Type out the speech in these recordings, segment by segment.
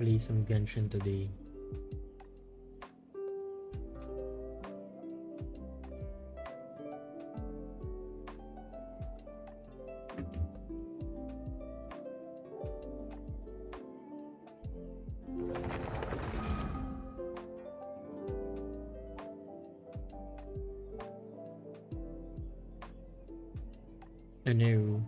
play some Genshin today. I know.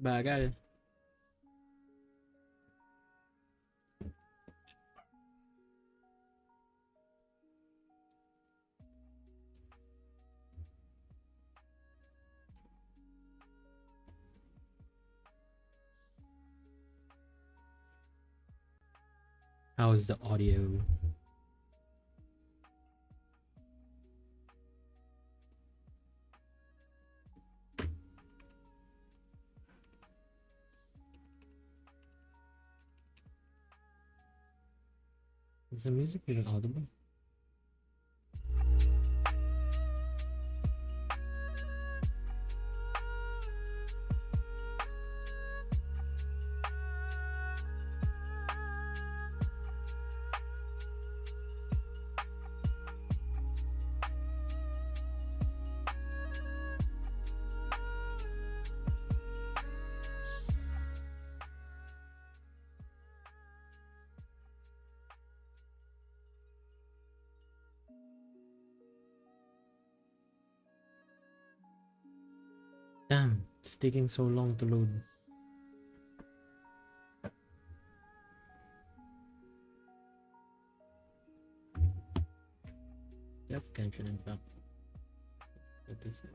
Bagal. How's the audio? Is the music even audible? Damn, it's taking so long to load. You have Genshin Impact. What is it?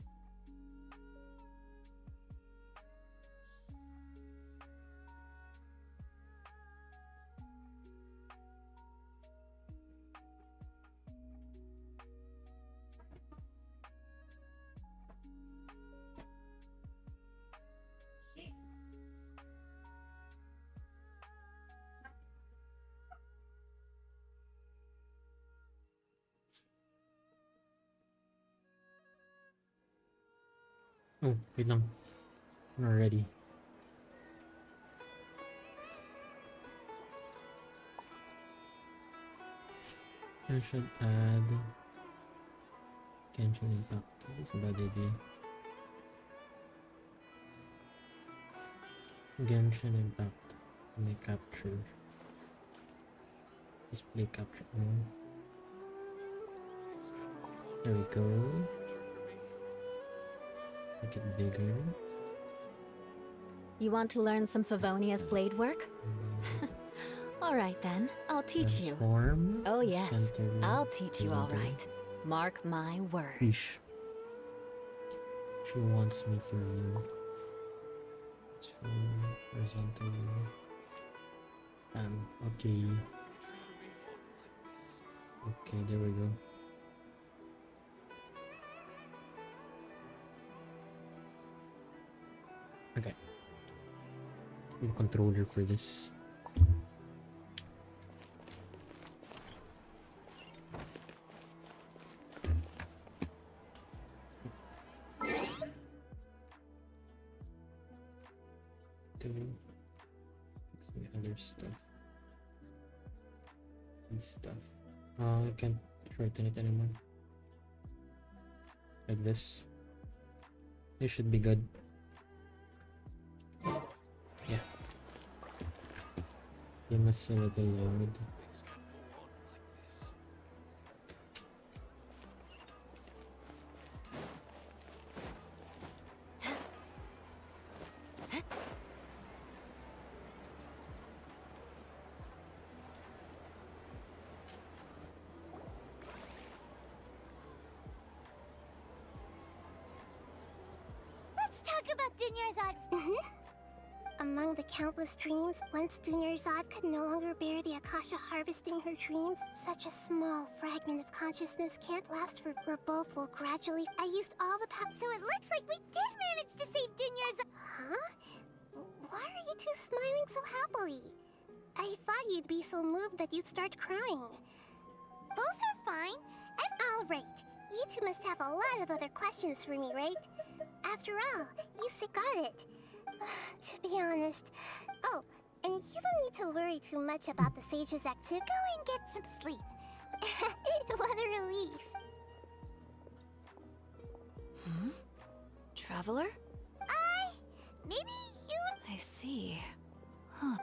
Oh, wait lang. I'm not ready. I should add Genshin Impact. That's a bad idea. Genshin Impact. May capture. Display capture. Oh. There we go. Make it bigger. You want to learn some Favonia's blade work? All right then, I'll teach you. Transform. Oh yes, Center, I'll teach you all border. right. Mark my word. Fish. She wants me for you. Horizontal. Okay. Okay, there we go. Okay. New controller for this. Fix my other stuff. This stuff. I can't shorten it anymore. Like this. This should be good. Yeah. Give us a little load. talk about Dunyarzad. Among the countless dreams, once Dunyarzad could no longer bear the Akasha harvesting her dreams, such a small fragment of consciousness can't last for where both will gradually. I used all the power. So it looks like we did manage to save Dunyarzad. Huh? Why are you two smiling so happily? I thought you'd be so moved that you'd start crying. Both are fine. All right. You two must have a lot of other questions for me, right? After all, you got it. To be honest. Oh, and you don't need to worry too much about the sage's activity. Go and get some sleep. What a relief. Traveler? Maybe you... I see. Huh.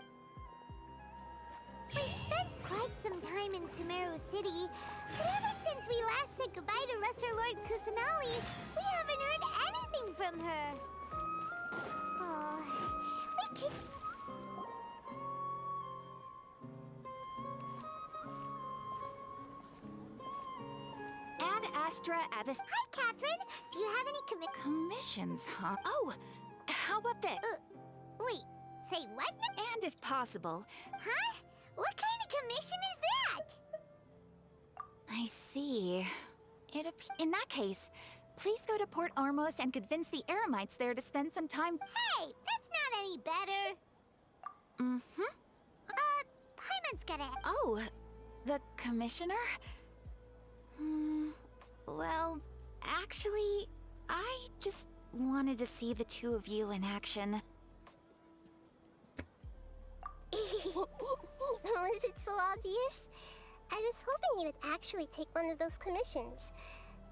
We've spent quite some time in Sumeru City, but ever since we last said goodbye to Lesser Lord Kusanali, we haven't heard anything from her. Oh, we could... Ad Astra Avis. Hi, Catherine. Do you have any Commissions, huh? Oh, how about this? Wait, say what? And if possible. Huh? What kind of commission is that? I see. In that case, please go to Port Ormos and convince the Eremites there to spend some time. Hey, that's not any better. Paimon's gotta... Oh, the commissioner? Well, actually, I just wanted to see the two of you in action. Was it so obvious? I was hoping you would actually take one of those commissions.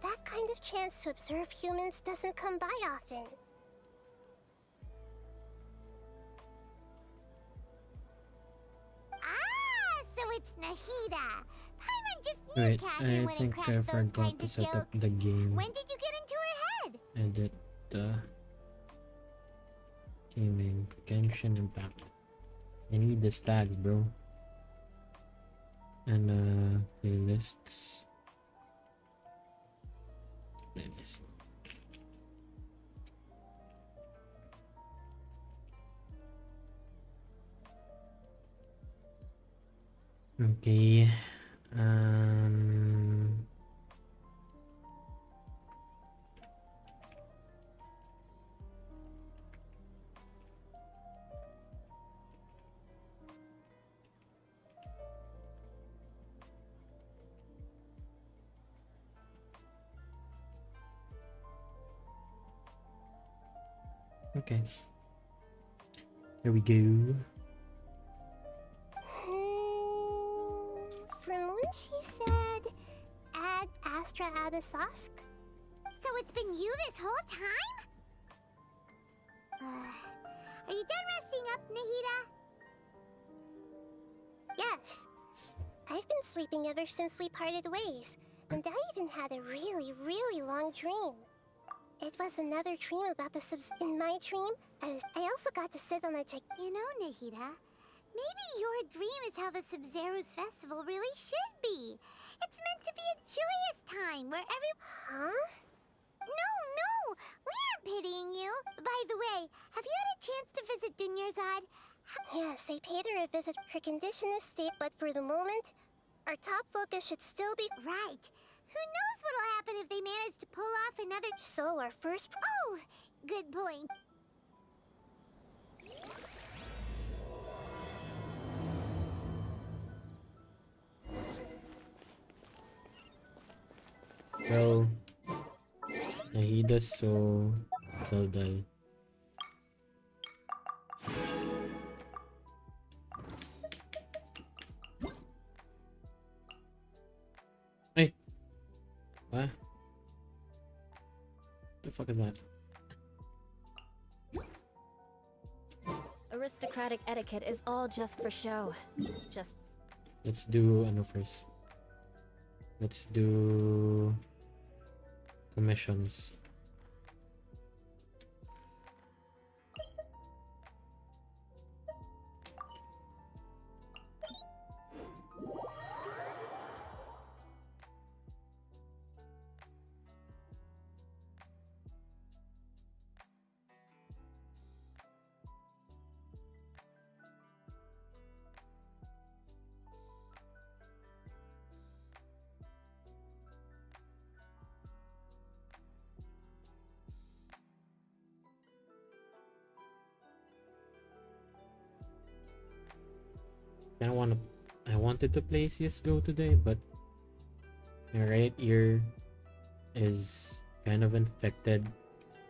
That kind of chance to observe humans doesn't come by often. Ah, so it's Nahida. Paimon just knew Wait, Catherine I wouldn't think crack I those forgot kinds to of set up jokes. the game. When did you get into her head? Edit gaming Genshin Impact. I need the stats, bro. And playlists. Playlist. Okay. Okay. Here we go. From when she said, Ad Astra Abysosk? So it's been you this whole time? Are you done resting up, Nahida? Yes. I've been sleeping ever since we parted ways, and I even had a really, really long dream. It was another dream about the subs. In my dream, I also got to sit on a You know, Nahida, maybe your dream is how the Sub-Zero's festival really should be. It's meant to be a joyous time where Huh? No! We aren't pitying you. By the way, have you had a chance to visit Dunyarzad? Yes, I paid her a visit. Her condition is stable, but for the moment, our top focus should still be... Right. Who knows what'll happen if they manage to pull off another... So our first... Oh! Good point. Well, Nahida's so dull. Hey! What? The fuck is that? Aristocratic etiquette is all just for show. Just... Let's do ano first. Let's do commissions. I wanted to play CS:GO today, but my right ear is kind of infected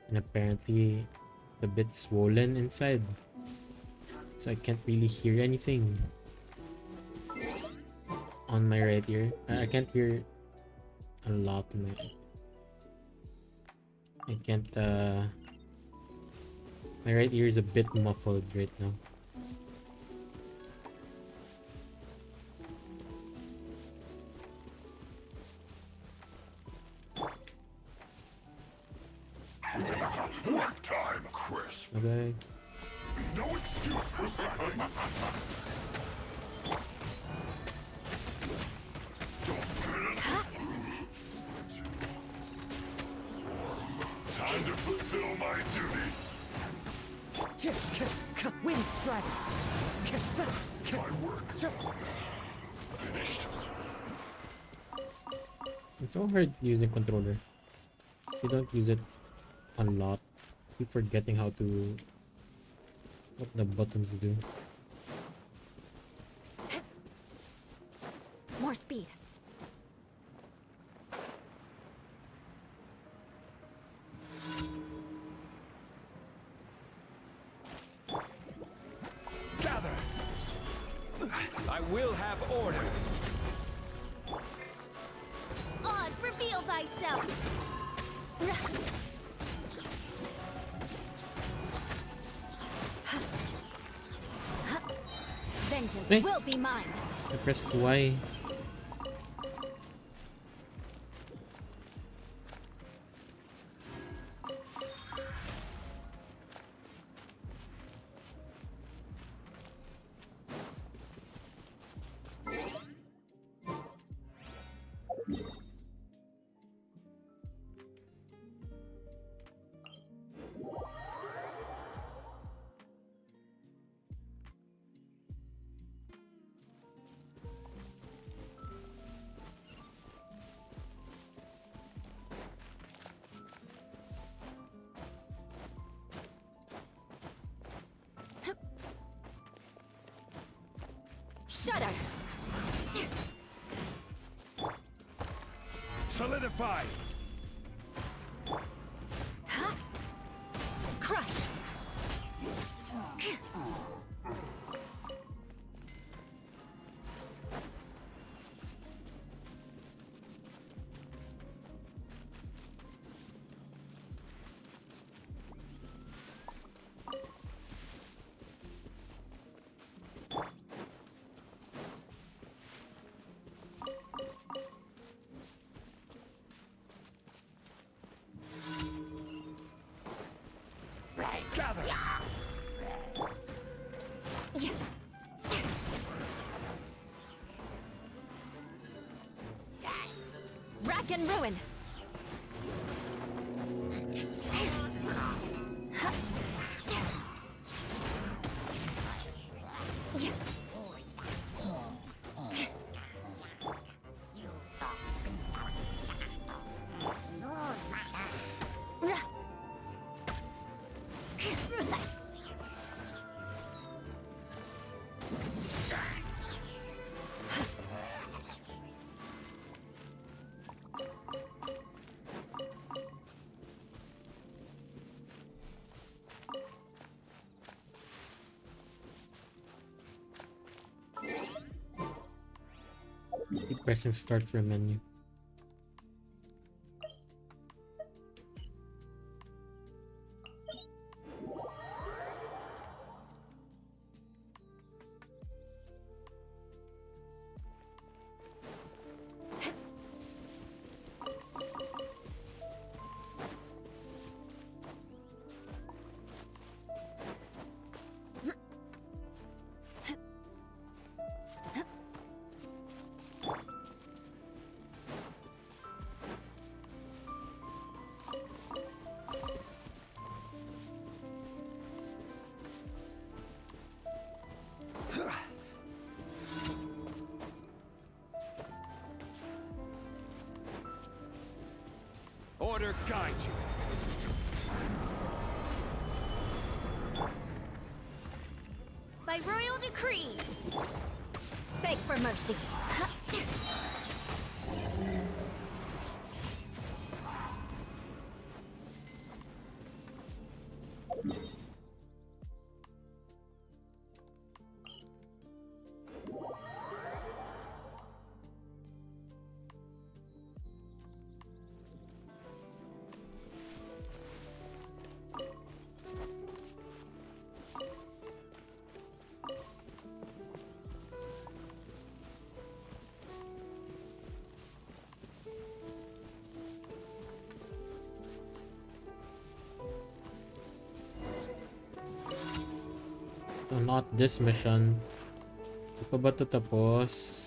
and apparently it's a bit swollen inside, so I can't really hear anything on my right ear. I can't hear a lot on my. I can't. My right ear is a bit muffled right now. Work time, Crisp. Okay. No excuse for something. Time to fulfill my duty. Wind strike. My work finished. It's so hard using controller. If you don't use it a lot, keep forgetting how to what the buttons do. More speed. Gather. I will have order. Oz, reveal thyself! Vengeance Hey. will be mine. I pressed Y. Shudder. Solidify. Crush. Gather. Yeah. Rack and ruin. Yeah. Keep pressing start for a menu. Order guide you. By royal decree! beg for mercy. So not this mission. Di pa ba ito tapos?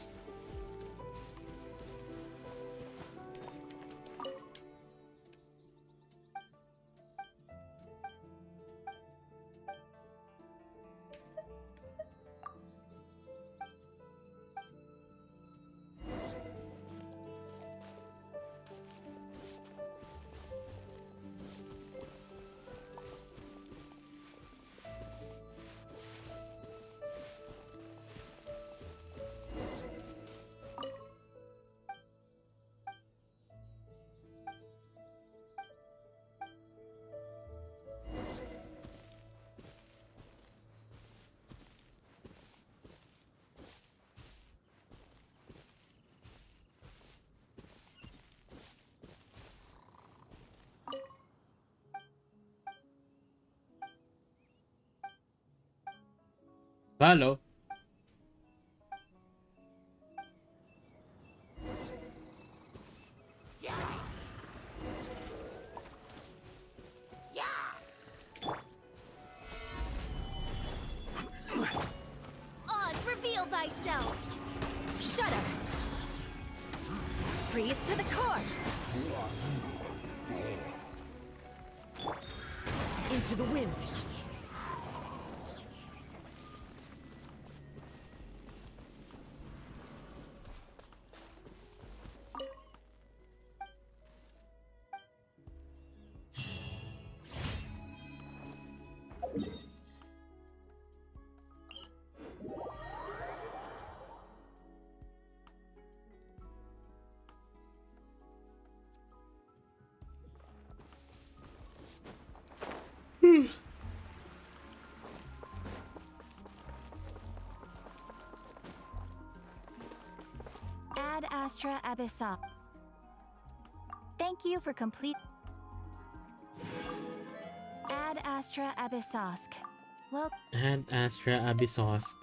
Follow. Oz, reveal thyself! Shudder! Freeze to the core! Into the wind. Ad Astra Abyssal. Thank you for complete. Ad Astra Abyssosk. Well, And Astra Abyssosk.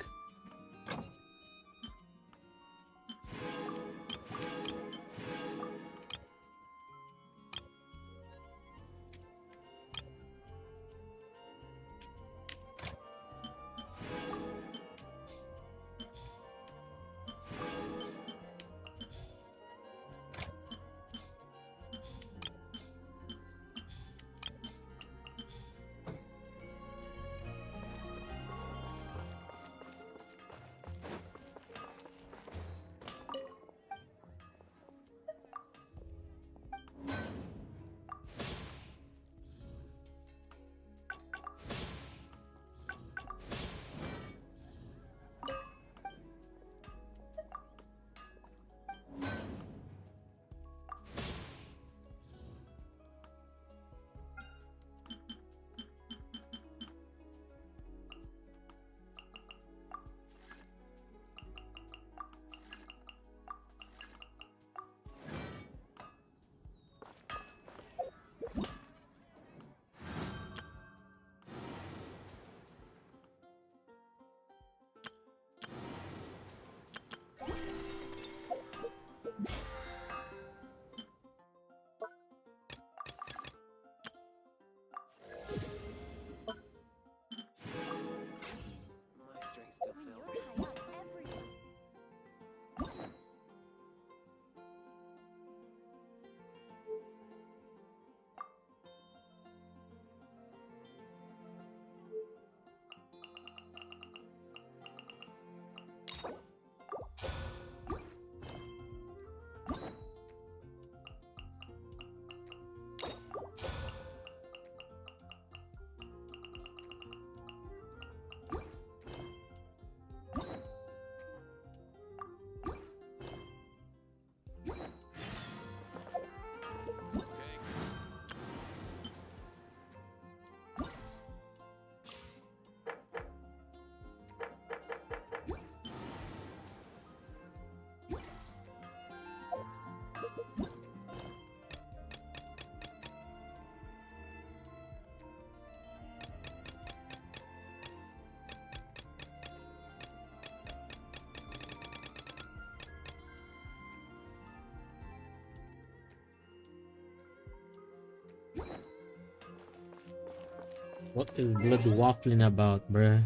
What is blood waffling about, bruh?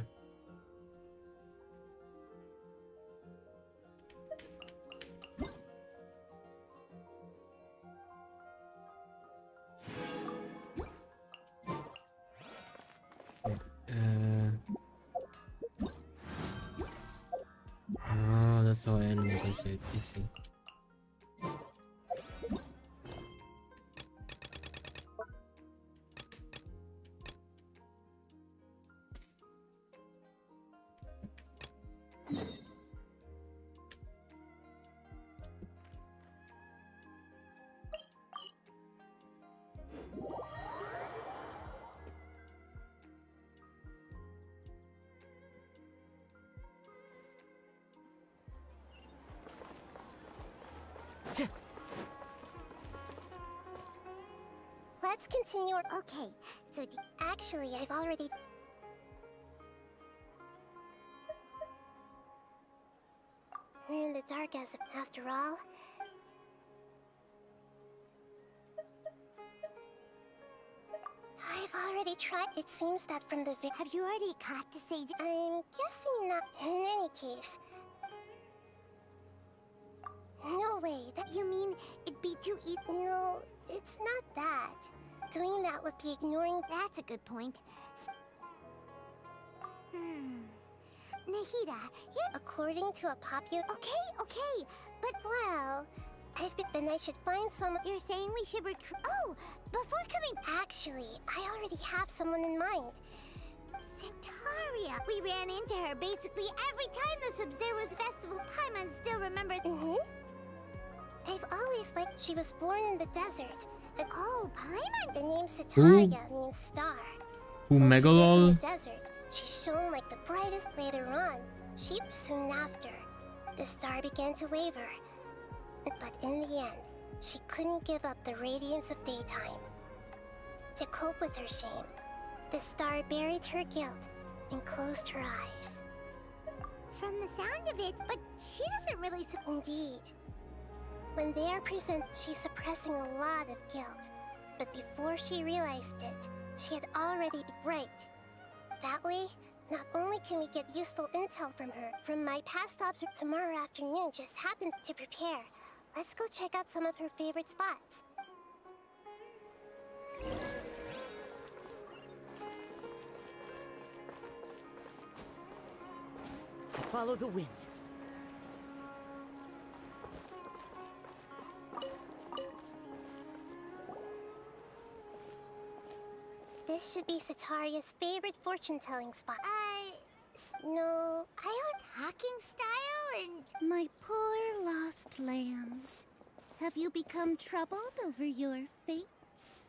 Oh, that's how I animate it. I see. Let's continue. Okay, so actually, I've already. We're in the dark after all. I've already tried. It seems that from the Have you already caught the sage? I'm guessing not. In any case. No way. That you mean it'd be too easy? No, it's not that. Doing that would be ignoring. That's a good point. Nahida, here. According to a popular. Okay, but well, then I should find someone. You're saying we should recruit? Oh, before coming. Actually, I already have someone in mind. Setaria. We ran into her basically every time the Sub-Zero's festival. Paimon still remembers. I've always liked. She was born in the desert. Oh, Paimon. The name Setaria means star. Who When she lived in Megalol? the desert, she shone like the brightest. Later on, soon after, the star began to waver. But in the end, she couldn't give up the radiance of daytime. To cope with her shame, the star buried her guilt and closed her eyes. From the sound of it, but she doesn't really. Indeed. When they are present, she's suppressing a lot of guilt. But before she realized it, she had already been right. That way, not only can we get useful intel from her, from my past observation, tomorrow afternoon just happened to prepare. Let's go check out some of her favorite spots. Follow the wind. This should be Setaria's favorite fortune-telling spot. No, I talking style and... My poor lost lambs. Have you become troubled over your fates?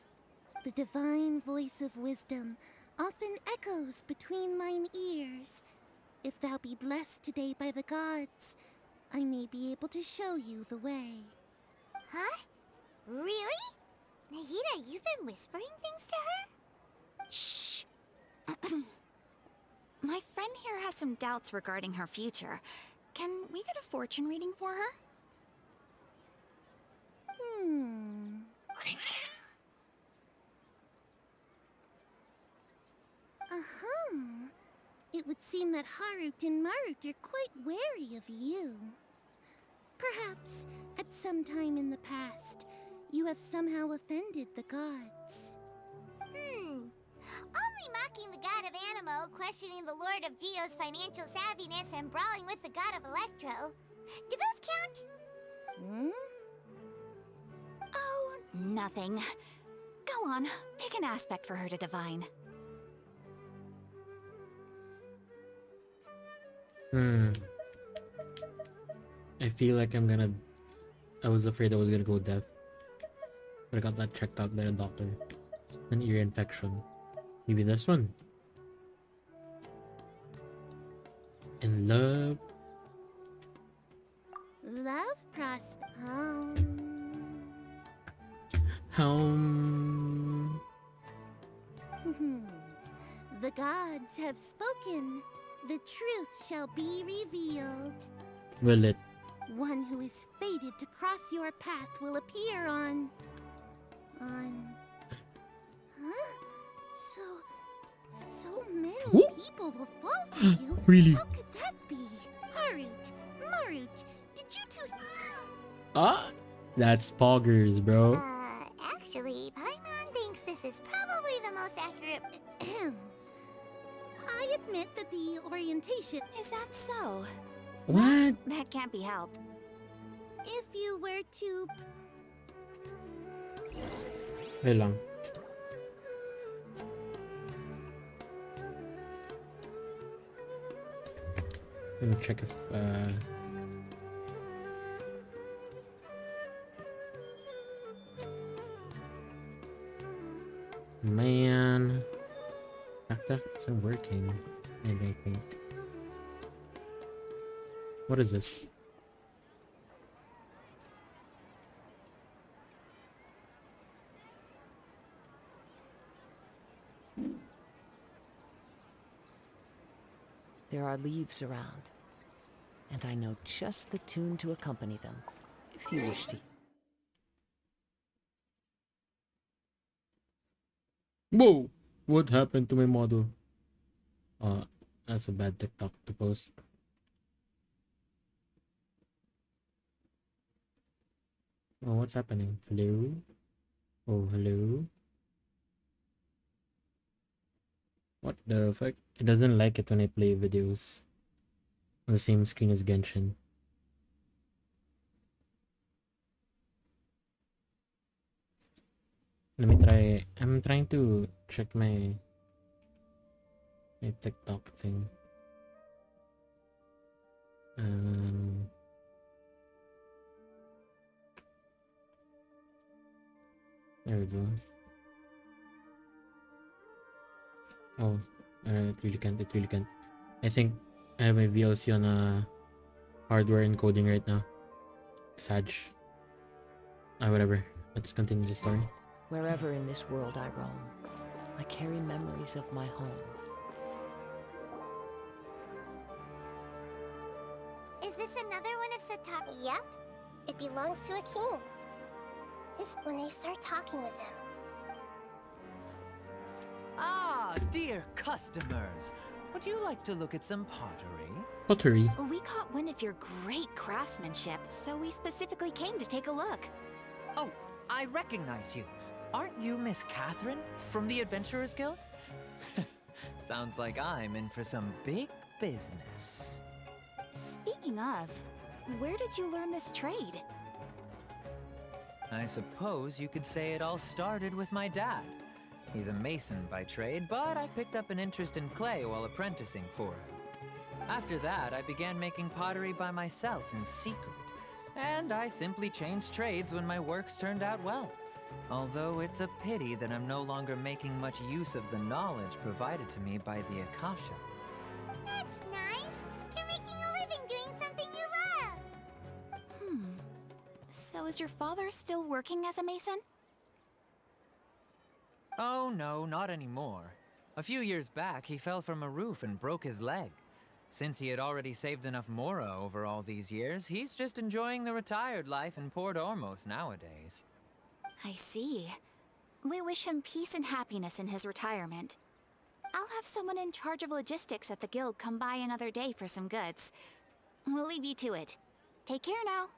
The divine voice of wisdom often echoes between mine ears. If thou be blessed today by the gods, I may be able to show you the way. Huh? Really? Nahida, you've been whispering things to her? Shh. My friend here has some doubts regarding her future. Can we get a fortune reading for her? It would seem that Harut and Marut are quite wary of you. Perhaps, at some time in the past, you have somehow offended the gods. Only mocking the god of Animo, questioning the lord of Geo's financial savviness, and brawling with the god of Electro. Do those count? Oh, nothing. Go on, pick an aspect for her to divine. I feel like I was afraid I was gonna go deaf. But I got that checked out by a doctor. An ear infection. Maybe this one. In love. Love prospect. The gods have spoken. The truth shall be revealed. Will it? One who is fated to cross your path will appear on... Huh? So many Who? people will fall for you. Really? How could that be? Harut, Marut, did you two... Ah, that's poggers, bro. Actually, Paimon thinks this is probably the most accurate. I admit that the orientation... Is that so? What? That can't be helped. If you were to... Wait lang. Let me check if man, that isn't working. I don't think. What is this? There are leaves around, and I know just the tune to accompany them, if you wish to. Whoa! What happened to my model? That's a bad TikTok to post. Oh, what's happening? Hello? Oh, hello? What the fuck? It doesn't like it when I play videos on the same screen as Genshin. Let me try. I'm trying to check my TikTok thing. There we go. Oh, it really can't. It really can't. I think I have my VLC on hardware encoding right now. Sag. Whatever. Let's continue the story. Wherever in this world I roam, I carry memories of my home. Is this another one of Satar? Yep. It belongs to a king. It's when I start talking with him. Ah, dear customers. Would you like to look at some pottery? Pottery. We caught wind of your great craftsmanship, so we specifically came to take a look. Oh, I recognize you. Aren't you Miss Catherine from the Adventurers Guild? Sounds like I'm in for some big business. Speaking of, where did you learn this trade? I suppose you could say it all started with my dad. He's a mason by trade, but I picked up an interest in clay while apprenticing for him. After that, I began making pottery by myself in secret, and I simply changed trades when my works turned out well. Although it's a pity that I'm no longer making much use of the knowledge provided to me by the Akasha. That's nice. You're making a living doing something you love. So is your father still working as a mason? Oh no, not anymore. A few years back, he fell from a roof and broke his leg. Since he had already saved enough Mora over all these years, he's just enjoying the retired life in Port Ormos nowadays. I see. We wish him peace and happiness in his retirement. I'll have someone in charge of logistics at the guild come by another day for some goods. We'll leave you to it. Take care now.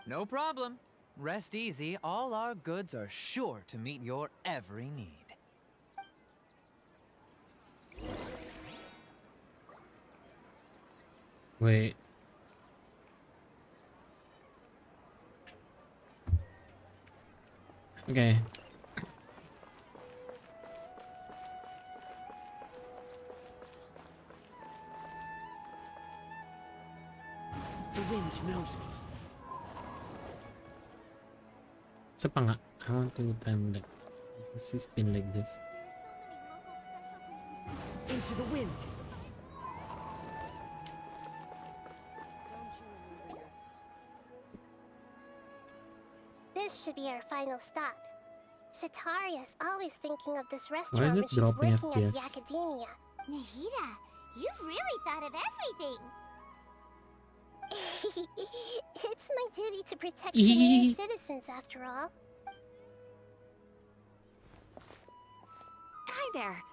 No problem. Rest easy, all our goods are sure to meet your every need. Wait. Okay. The wind knows me. Isa pa nga. I want to time like this is spin like this. Into the wind. This should be our final stop. Sataria's always thinking of this Why restaurant is when it she's dropping working at the FPS? academia. Nahida, you've really thought of everything. It's my duty to protect Shinra's citizens, after all. Hi there.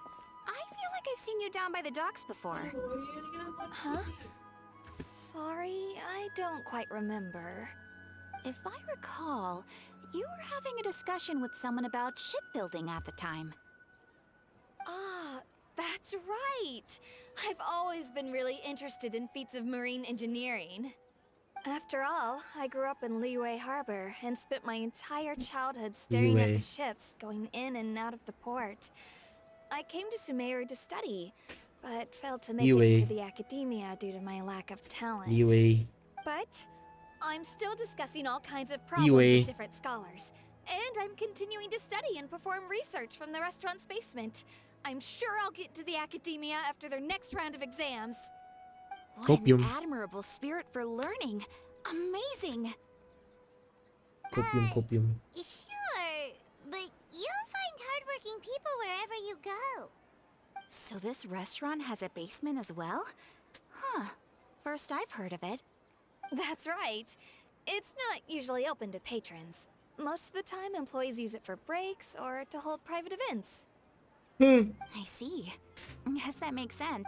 I feel like like I've seen you down by the docks before. Huh? Sorry, I don't quite remember. If I recall, you were having a discussion with someone about shipbuilding at the time. Ah, that's right! I've always been really interested in feats of marine engineering. After all, I grew up in Liyue Harbor and spent my entire childhood staring at the Liyue. ships going in and out of the port. I came to Sumeru to study, but failed to make it Liyue. into the academia due to my lack of talent. Liyue. But I'm still discussing all kinds of problems Liyue. with different scholars. And I'm continuing to study and perform research from the restaurant's basement. I'm sure I'll get to the academia after their next round of exams. What Copium. an admirable spirit for learning. Amazing. Copium. Sure, but you'll find hardworking people wherever you go. So this restaurant has a basement as well? Huh. First I've heard of it. That's right. It's not usually open to patrons. Most of the time, employees use it for breaks or to hold private events. I see. Guess that makes sense.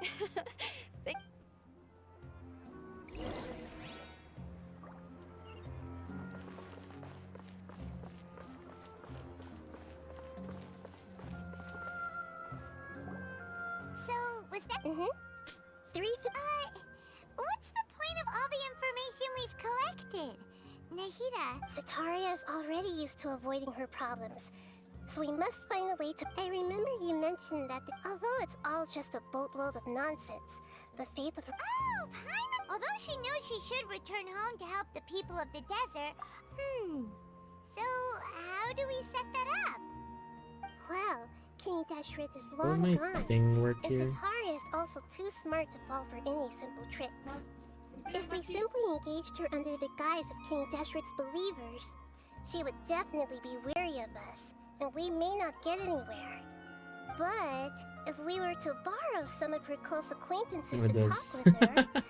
So, was that? What's the point of all the information we've collected? Nahida, Sataria is already used to avoiding her problems, so we must find a way to. I remember you mentioned that although it's all just a boatload of nonsense, the faith of. Oh, Paimon! Although she knew she should return home to help the people of the desert, So, how do we set that up? Well, King Deshret is Will long my gone. thing work And here? Sataria is also too smart to fall for any simple tricks. If we simply engaged her under the guise of King Deshret's believers, she would definitely be wary of us, and we may not get anywhere. But if we were to borrow some of her close acquaintances With to us. talk with her,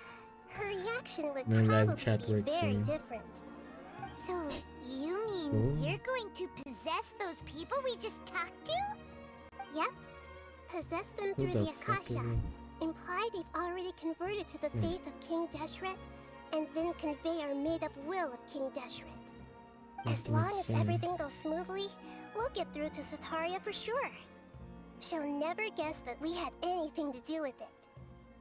her reaction would No live probably chat be works very here. different. So, you mean Oh. you're going to possess those people we just talked to? Yep. Possess them Who through the the fuck is Akasha. it? Imply they've already converted to the Hmm. faith of King Deshret, and then convey our made-up will of King Deshret. As Nothing long to as say. everything goes smoothly, we'll get through to Sataria for sure. She'll never guess that we had anything to do with it.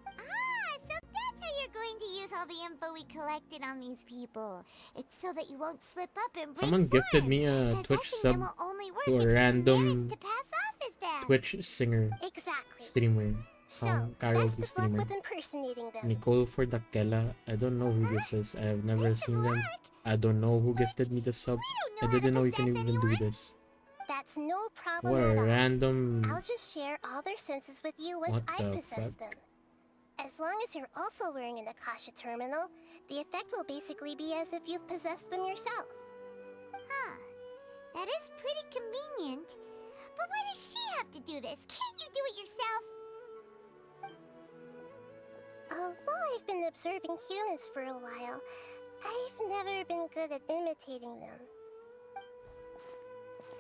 Ah, so that's how you're going to use all the info we collected on these people. It's so that you won't slip up and break Someone gifted form. me a Twitch Possessing sub them will only work to if a you can random manage to pass off as them. Twitch singer Exactly. streamer. So, Song best karaoke of luck streamer. with impersonating them. Nicole for Dakela. I don't know who this is. I have never Best of seen them. luck. I don't know who gifted me the sub. We I don't know didn't how know to you can possess even do anyone. this. That's no problem What at a all. random. I'll just share all their senses with you once What I the possess fuck? them. As long as you're also wearing an Akasha terminal, the effect will basically be as if you've possessed them yourself. Huh. That is pretty convenient. But why does she have to do this? Can't you do it yourself? Although I've been observing humans for a while, I've never been good at imitating them.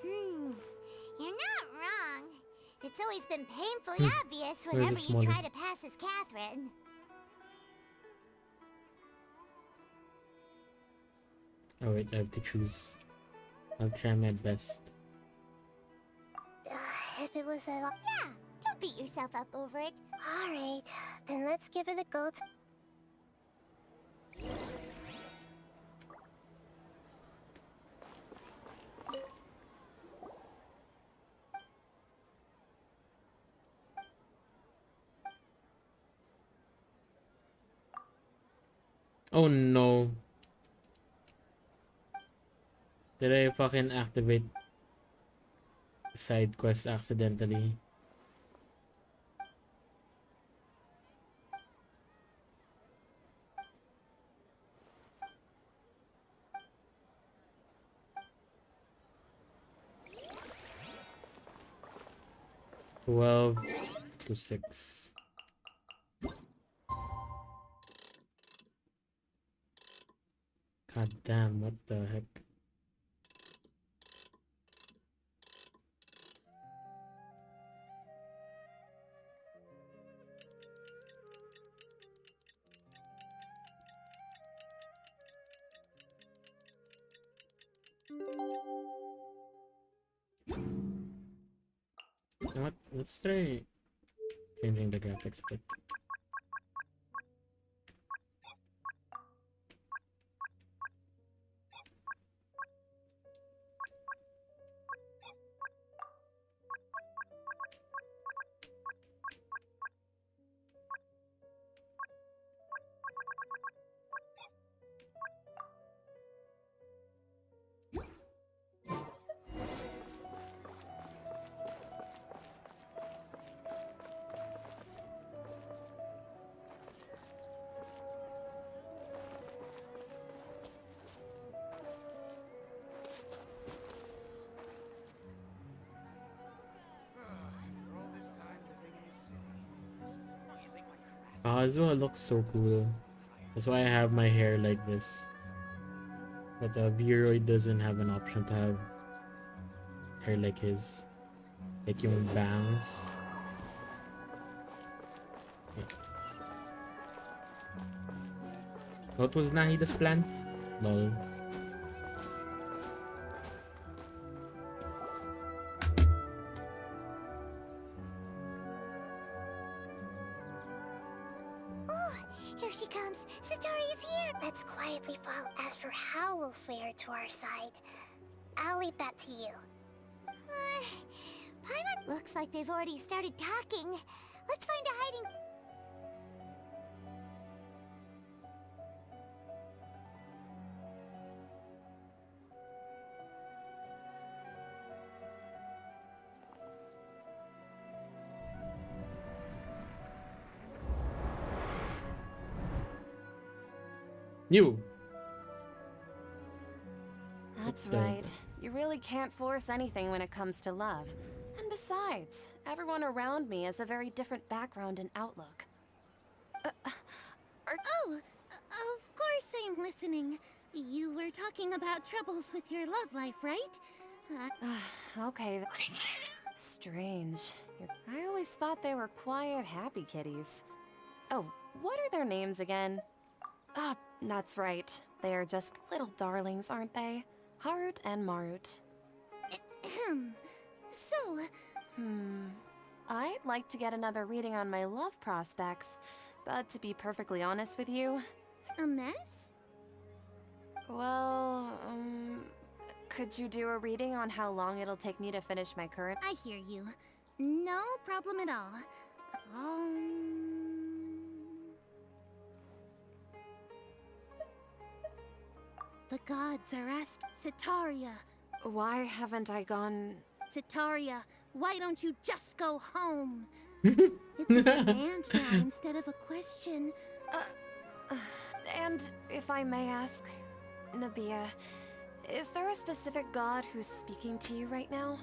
You're not wrong. It's always been painfully obvious Where whenever is you Molly? try to pass as Catherine. Oh wait, I have to choose. I'll try my best. If it was a... Yeah, don't beat yourself up over it. Alright, then let's give it a go. Oh no. Did I fucking activate side quest accidentally? Twelve to 6. God damn, what the heck? You know what? Let's try changing the graphics a bit. Kazuha looks so cool. That's why I have my hair like this. But Viroid doesn't have an option to have hair like his. Like yung bangs. What was Nahida's plan? Lol. Oh, here she comes. Satori is here. Let's quietly follow. As for how we'll sway her to our side, I'll leave that to you. Paimon looks like they've already started talking. Let's find a hiding. You! That's Okay. right. You really can't force anything when it comes to love. And besides, everyone around me has a very different background and outlook. Oh, of course I'm listening. You were talking about troubles with your love life, right? Okay. Strange. I always thought they were quiet, happy kitties. Oh, what are their names again? Ah, that's right. They are just little darlings, aren't they? Harut and Marut. So, I'd like to get another reading on my love prospects, but to be perfectly honest with you, a mess? well, could you do a reading on how long it'll take me to finish my current? I hear you. No problem at all. The gods are asking Sitaria. Why haven't I gone? Sitaria, why don't you just go home? It's a command now instead of a question. And if I may ask, Nabia, is there a specific god who's speaking to you right now?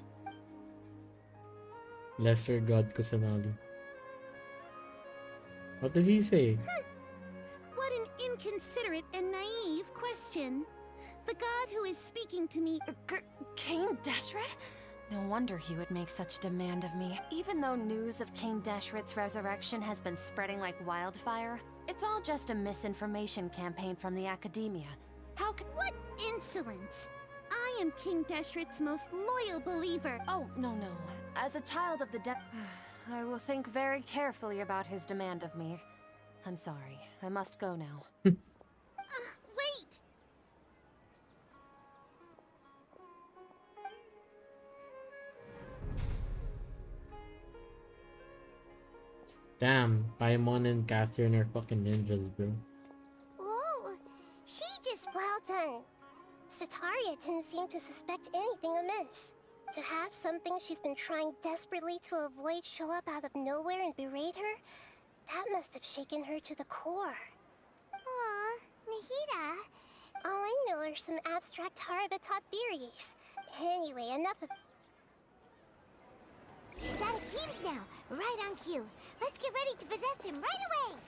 Lesser God Kusanagi. What did he say? What an inconsiderate and naive question. The god who is speaking to me. King Deshret? No wonder he would make such demand of me. Even though news of King Deshret's resurrection has been spreading like wildfire, it's all just a misinformation campaign from the academia. How can— What insolence! I am King Deshret's most loyal believer. Oh, no. As a child of the I will think very carefully about his demand of me. I'm sorry. I must go now. Wait! Damn, Paimon and Catherine are fucking ninjas, bro. Whoa, she just well done. Sitaria didn't seem to suspect anything amiss. To have something she's been trying desperately to avoid show up out of nowhere and berate her, that must have shaken her to the core. Aw, Nahida. All I know are some abstract Harabatop theories. Anyway, enough of— He's out of Keem's now, right on cue. Let's get ready to possess him right away!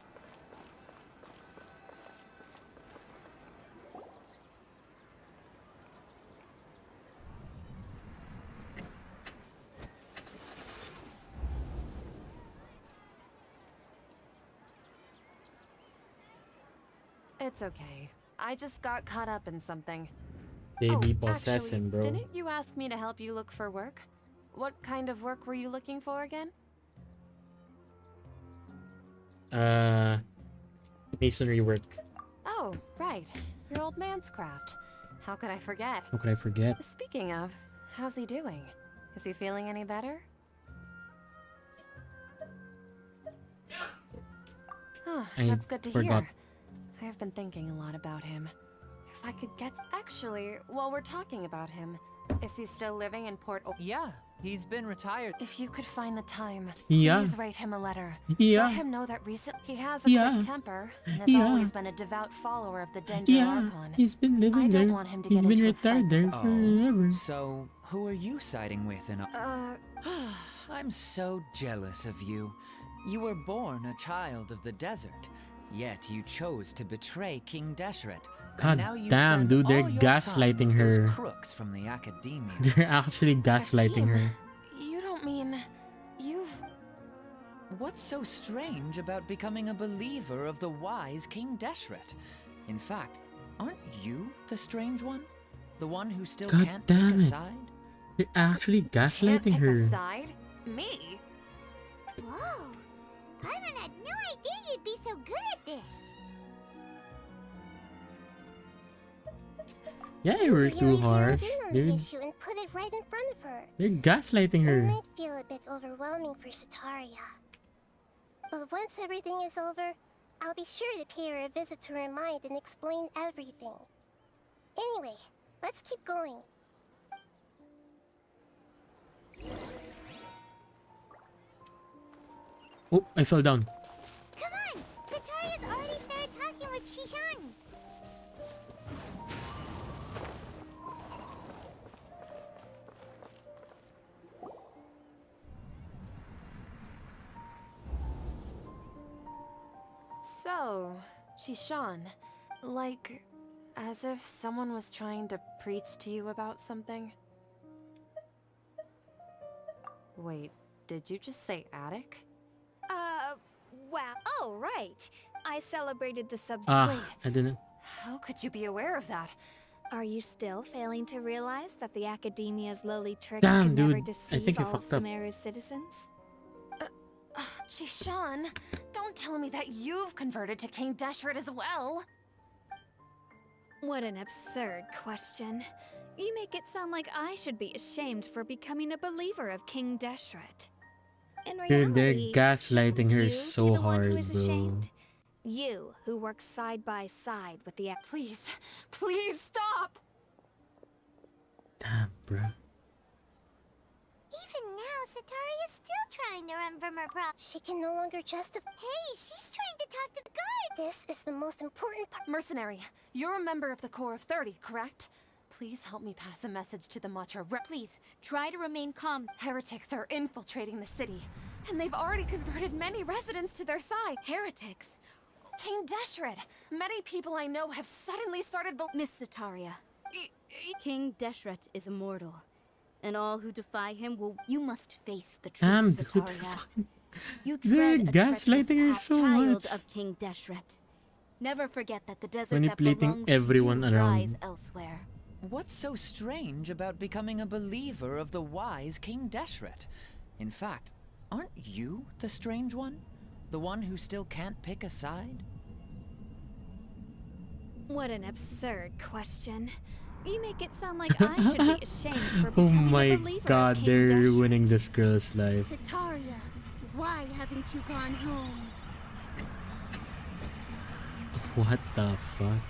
It's okay. I just got caught up in something. They Oh, be actually, possessing, bro. didn't you ask me to help you look for work? What kind of work were you looking for again? Masonry work. Oh, right. Your old man's craft. How could I forget? How could I forget? Speaking of, how's he doing? Is he feeling any better? Oh, I that's good to forgot. hear. I've been thinking a lot about him. If I could get... Actually, while we're talking about him, is he still living in Port... Yeah, he's been retired. If you could find the time, Yeah. please write him a letter. Yeah. Let him know that he has a Yeah. quick temper and has Yeah. always been a devout follower of the Dendro Yeah, Archon. he's been living I there. don't want him to He's get been into a fight. retired there Oh, forever. so who are you siding with in a... I'm so jealous of you. You were born a child of the desert, yet you chose to betray King Deshret. God And now you damn, spend dude, they're all your gaslighting time with her. those crooks from the academia. They're actually gaslighting Akeem, her. You don't mean... You've... What's so strange about becoming a believer of the wise King Deshret? In fact, aren't you the strange one? The one who still God can't damn pick a it. side? They're actually Can't gaslighting pick a her. side? Me? Whoa! Paimon had no idea you'd be so good at this. Yeah, you were too Really harsh, zeroed in on the dude. issue and put it right in front of her. They're gaslighting It her. might feel a bit overwhelming for Sataria. But once everything is over, I'll be sure to pay her a visit to her mind and explain everything. Anyway, let's keep going. Oh, I fell down. Come on! Sataria's already started talking with Shishan! So, Shishan, like, as if someone was trying to preach to you about something? Wait, did you just say attic? Wow. Oh, right. I celebrated the subs. Ah, Wait. I didn't. How could you be aware of that? Are you still failing to realize that the Academia's lowly tricks Damn, can never dude. I deceive think I all of fucked up. Sumeru's citizens? Shishan, don't tell me that you've converted to King Deshret as well. What an absurd question. You make it sound like I should be ashamed for becoming a believer of King Deshret. In Dude, they're reality, gaslighting her shouldn't you so be the one who hard, is bro. ashamed? You, who works side by side with the... Please, please stop! Damn, bro. Even now, Sataria's still trying to run from her problem. She can no longer justify. Hey, she's trying to talk to the guard! This is the most important part. Mercenary, you're a member of the Corps of 30, correct? Please help me pass a message to the Macha. Please, try to remain calm. Heretics are infiltrating the city, and they've already converted many residents to their side. Heretics? King Deshret! Many people I know have suddenly started Miss Sataria, King Deshret is immortal, and all who defy him will... You must face the truth, Damn, dude. Sataria. You They're tread a gaslighting her treacherous so child much. of King Deshret. Never forget that the desert Manipulating that belongs everyone to you around. lies elsewhere. What's so strange about becoming a believer of the wise King Deshret? In fact, aren't you the strange one? The one who still can't pick a side? What an absurd question. You make it sound like I should be ashamed for Oh becoming a my believer god, of King they're Deshret. ruining this girl's life. Sataria, why haven't you gone home? What the fuck?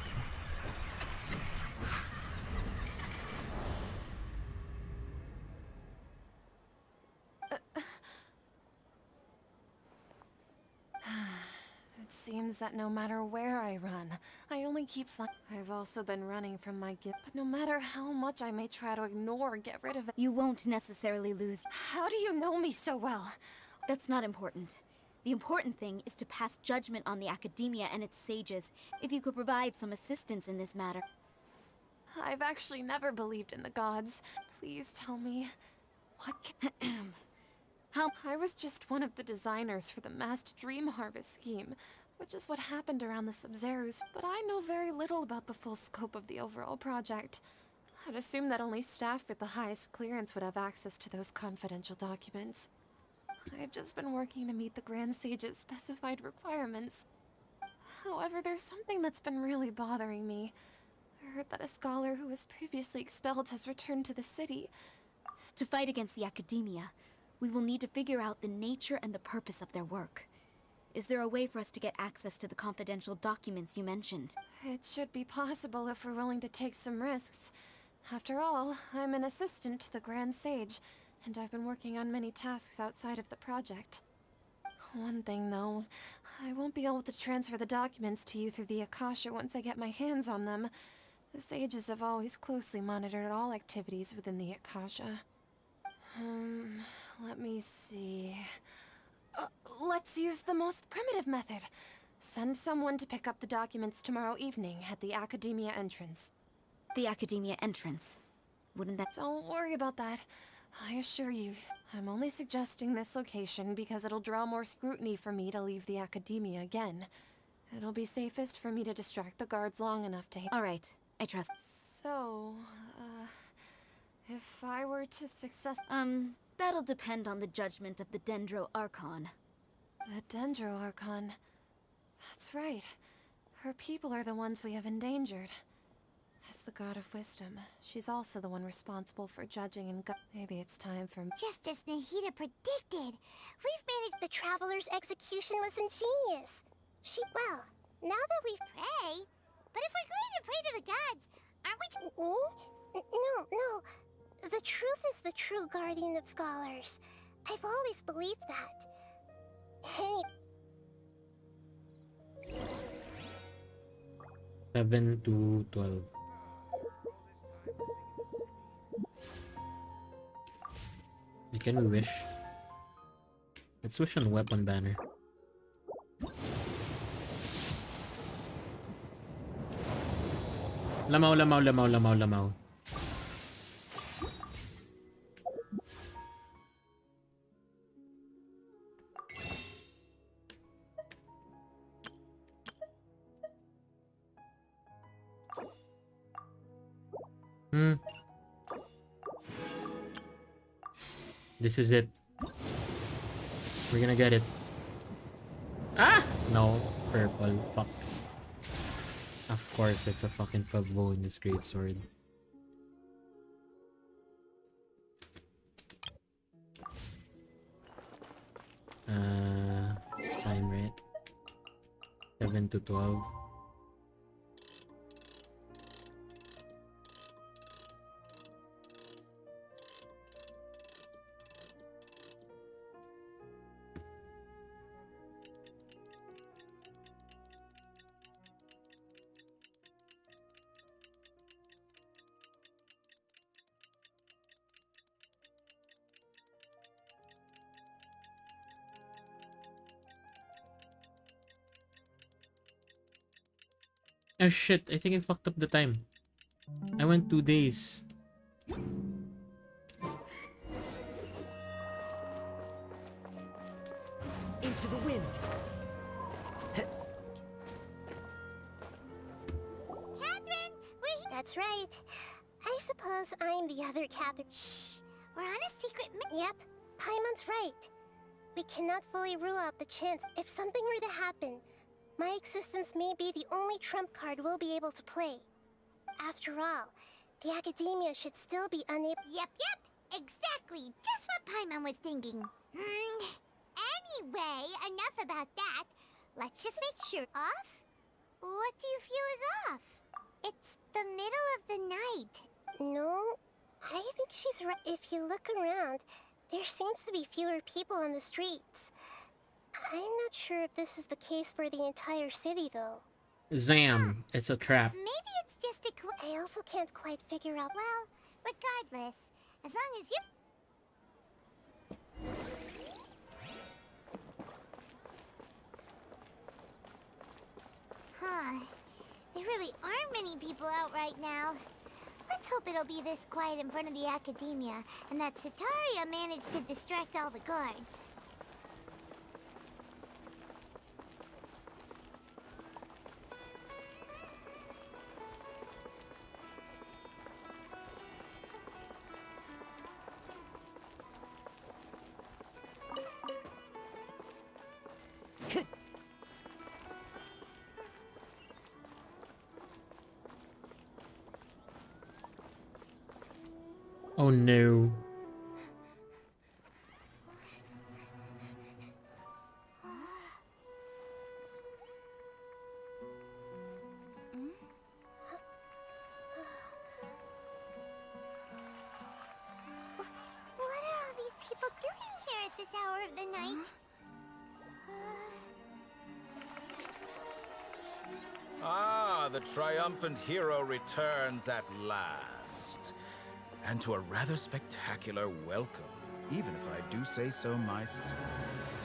It seems that no matter where I run, I only keep flying. I've also been running from my gift, but no matter how much I may try to ignore or get rid of it. You won't necessarily lose. How do you know me so well? That's not important. The important thing is to pass judgment on the Academia and its sages. If you could provide some assistance in this matter. I've actually never believed in the gods. Please tell me, what can... How? I was just one of the designers for the massed dream harvest scheme, which is what happened around the Sub-Zerus, but I know very little about the full scope of the overall project. I'd assume that only staff with the highest clearance would have access to those confidential documents. I've just been working to meet the Grand Sage's specified requirements. However, there's something that's been really bothering me. I heard that a scholar who was previously expelled has returned to the city. To fight against the academia, we will need to figure out the nature and the purpose of their work. Is there a way for us to get access to the confidential documents you mentioned? It should be possible if we're willing to take some risks. After all, I'm an assistant to the Grand Sage, and I've been working on many tasks outside of the project. One thing, though, I won't be able to transfer the documents to you through the Akasha once I get my hands on them. The sages have always closely monitored all activities within the Akasha. Let me see... let's use the most primitive method. Send someone to pick up the documents tomorrow evening at the Academia entrance. The Academia entrance. Wouldn't that... Don't worry about that. I assure you, I'm only suggesting this location because it'll draw more scrutiny for me to leave the Academia again. It'll be safest for me to distract the guards long enough to... Alright, I trust. So, if I were to that'll depend on the judgment of the Dendro Archon. The Dendro Archon. That's right. Her people are the ones we have endangered. As the God of Wisdom, she's also the one responsible for judging and maybe it's time for... Just as Nahida predicted, we've managed the Traveler's execution was ingenious. Well, now that we've... Pray? But if we're going to pray to the gods, aren't we... No. The truth is the true guardian of scholars. I've always believed that. 7 to 12. Can we wish? Let's wish on weapon banner. Lamaw. This is it. We're gonna get it. Ah! No, purple. Fuck. Of course, it's a fucking Favvo in this great sword. Time right. 7 to 12. Oh shit, I think I fucked up the time. I went 2 days. Into the wind. Catherine, That's right. I suppose I'm the other Catherine. Shh! We're on a secret Yep, Paimon's right. We cannot fully rule out the chance if something were to happen. My existence may be the only trump card we'll be able to play. After all, the Academia should still be unable... Yep, exactly. Just what Paimon was thinking. Anyway, enough about that. Let's just make sure. Off? What do you feel is off? It's the middle of the night. No, I think she's right. If you look around, there seems to be fewer people on the streets. I'm not sure if this is the case for the entire city, though. Zam! It's a trap. Maybe it's just a I also can't quite figure out... Well, regardless, as long as you're... Huh. There really aren't many people out right now. Let's hope it'll be this quiet in front of the Academia, and that Sataria managed to distract all the guards. Oh no. What are all these people doing here at this hour of the night? Ah, the triumphant hero returns at last. And to a rather spectacular welcome, even if I do say so myself.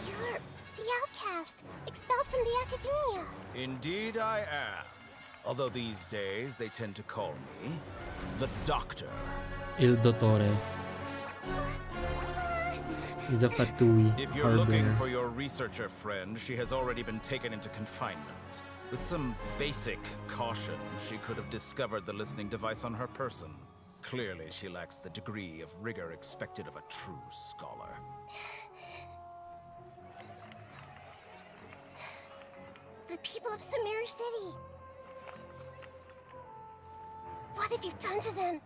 You're the outcast, expelled from the academia. Indeed I am. Although these days they tend to call me the Doctor. Il Dottore. He's a Fatui If you're looking harbinger. for your researcher friend, she has already been taken into confinement. With some basic caution, she could have discovered the listening device on her person. Clearly, she lacks the degree of rigor expected of a true scholar. The people of Samir City. What have you done to them?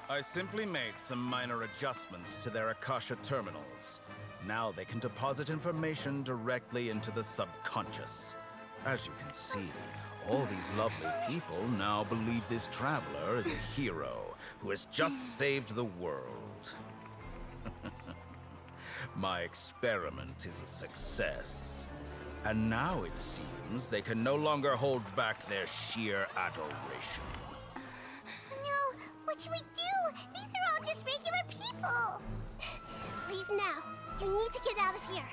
I simply made some minor adjustments to their Akasha terminals. Now they can deposit information directly into the subconscious. As you can see, all these lovely people now believe this traveler is a hero who has just saved the world. My experiment is a success. And now it seems they can no longer hold back their sheer adoration. No, what should we do? These are all just regular people. Leave now. You need to get out of here.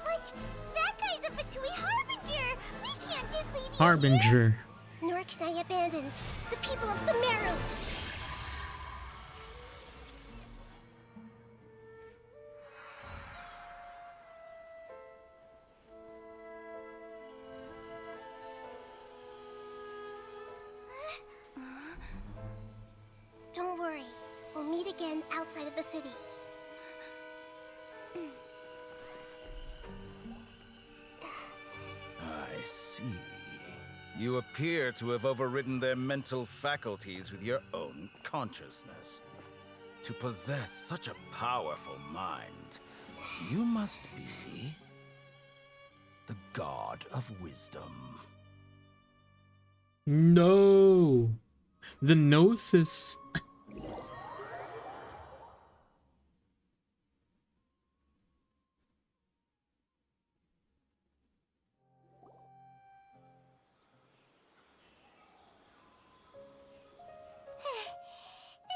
But that guy's a Fatui Harbinger. We can't just leave you Harbinger. Nor can I abandon the people of Sumeru. Don't worry. We'll meet again outside of the city. I see. You appear to have overridden their mental faculties with your own consciousness. To possess such a powerful mind, you must be the god of wisdom. No. The Gnosis.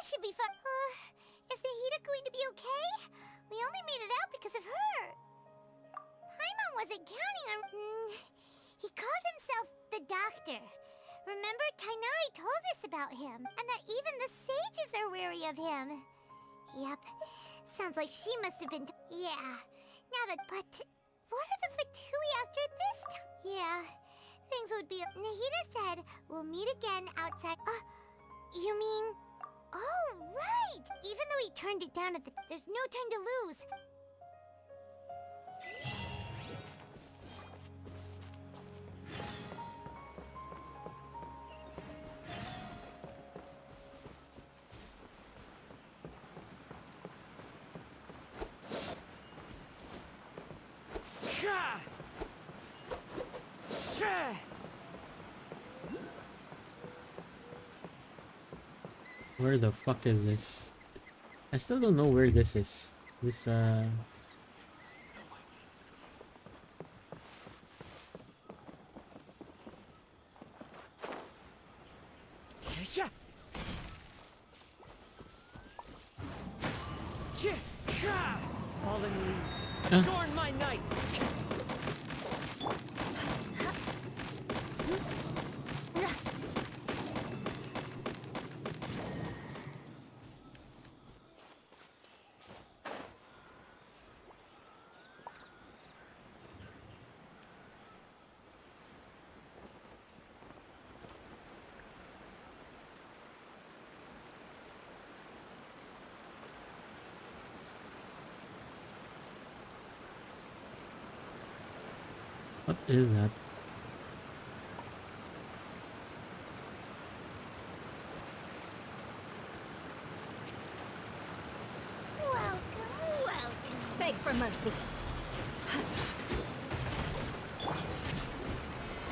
This should be fun. Is Nahida going to be okay? We only made it out because of her. Paimon wasn't counting on... He called himself the Doctor. Remember, Tainari told us about him, and that even the sages are wary of him. Yep. Sounds like she must have been... Yeah. Now that... But... What are the Fatui after this Yeah. Things would be... Nahida said we'll meet again outside... You mean... Oh, right! Even though he turned it down at the... There's no time to lose. Where the fuck is this? I still don't know where this is. This Fallen leaves, adorn my night! what is that? for mercy.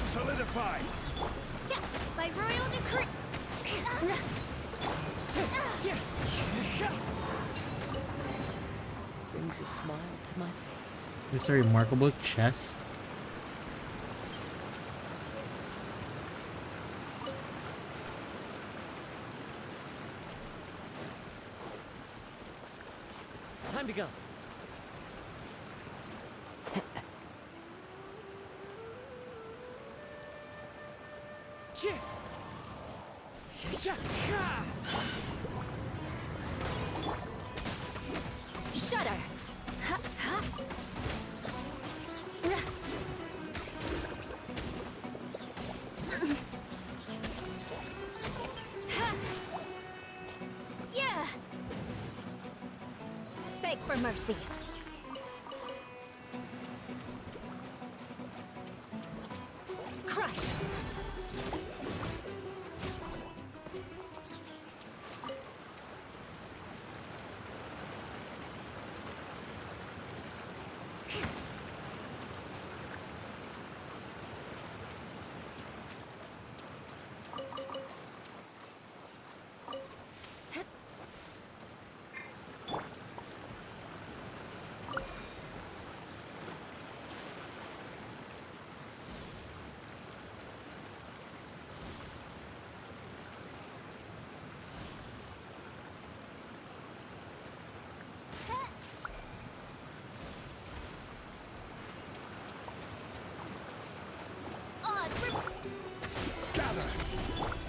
Solidify! By royal decree. Brings a smile to my face. There's a remarkable chest. Time to go. Shudder. Yeah. Beg for mercy. Crush.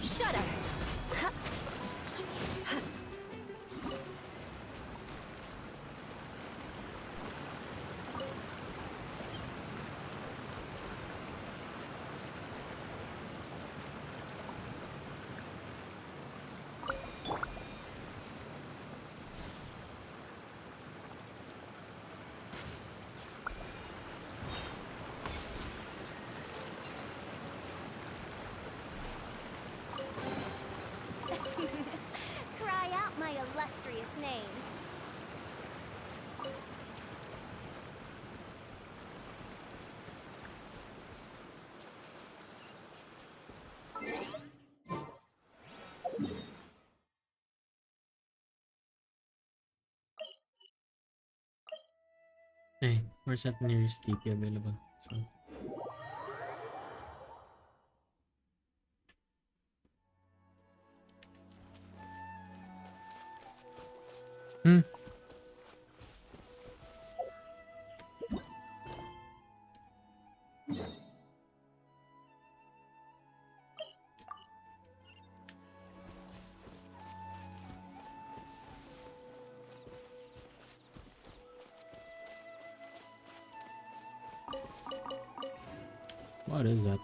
Shudder. Cry out my illustrious name. Hey, where's that nearest TP available? So. What is that?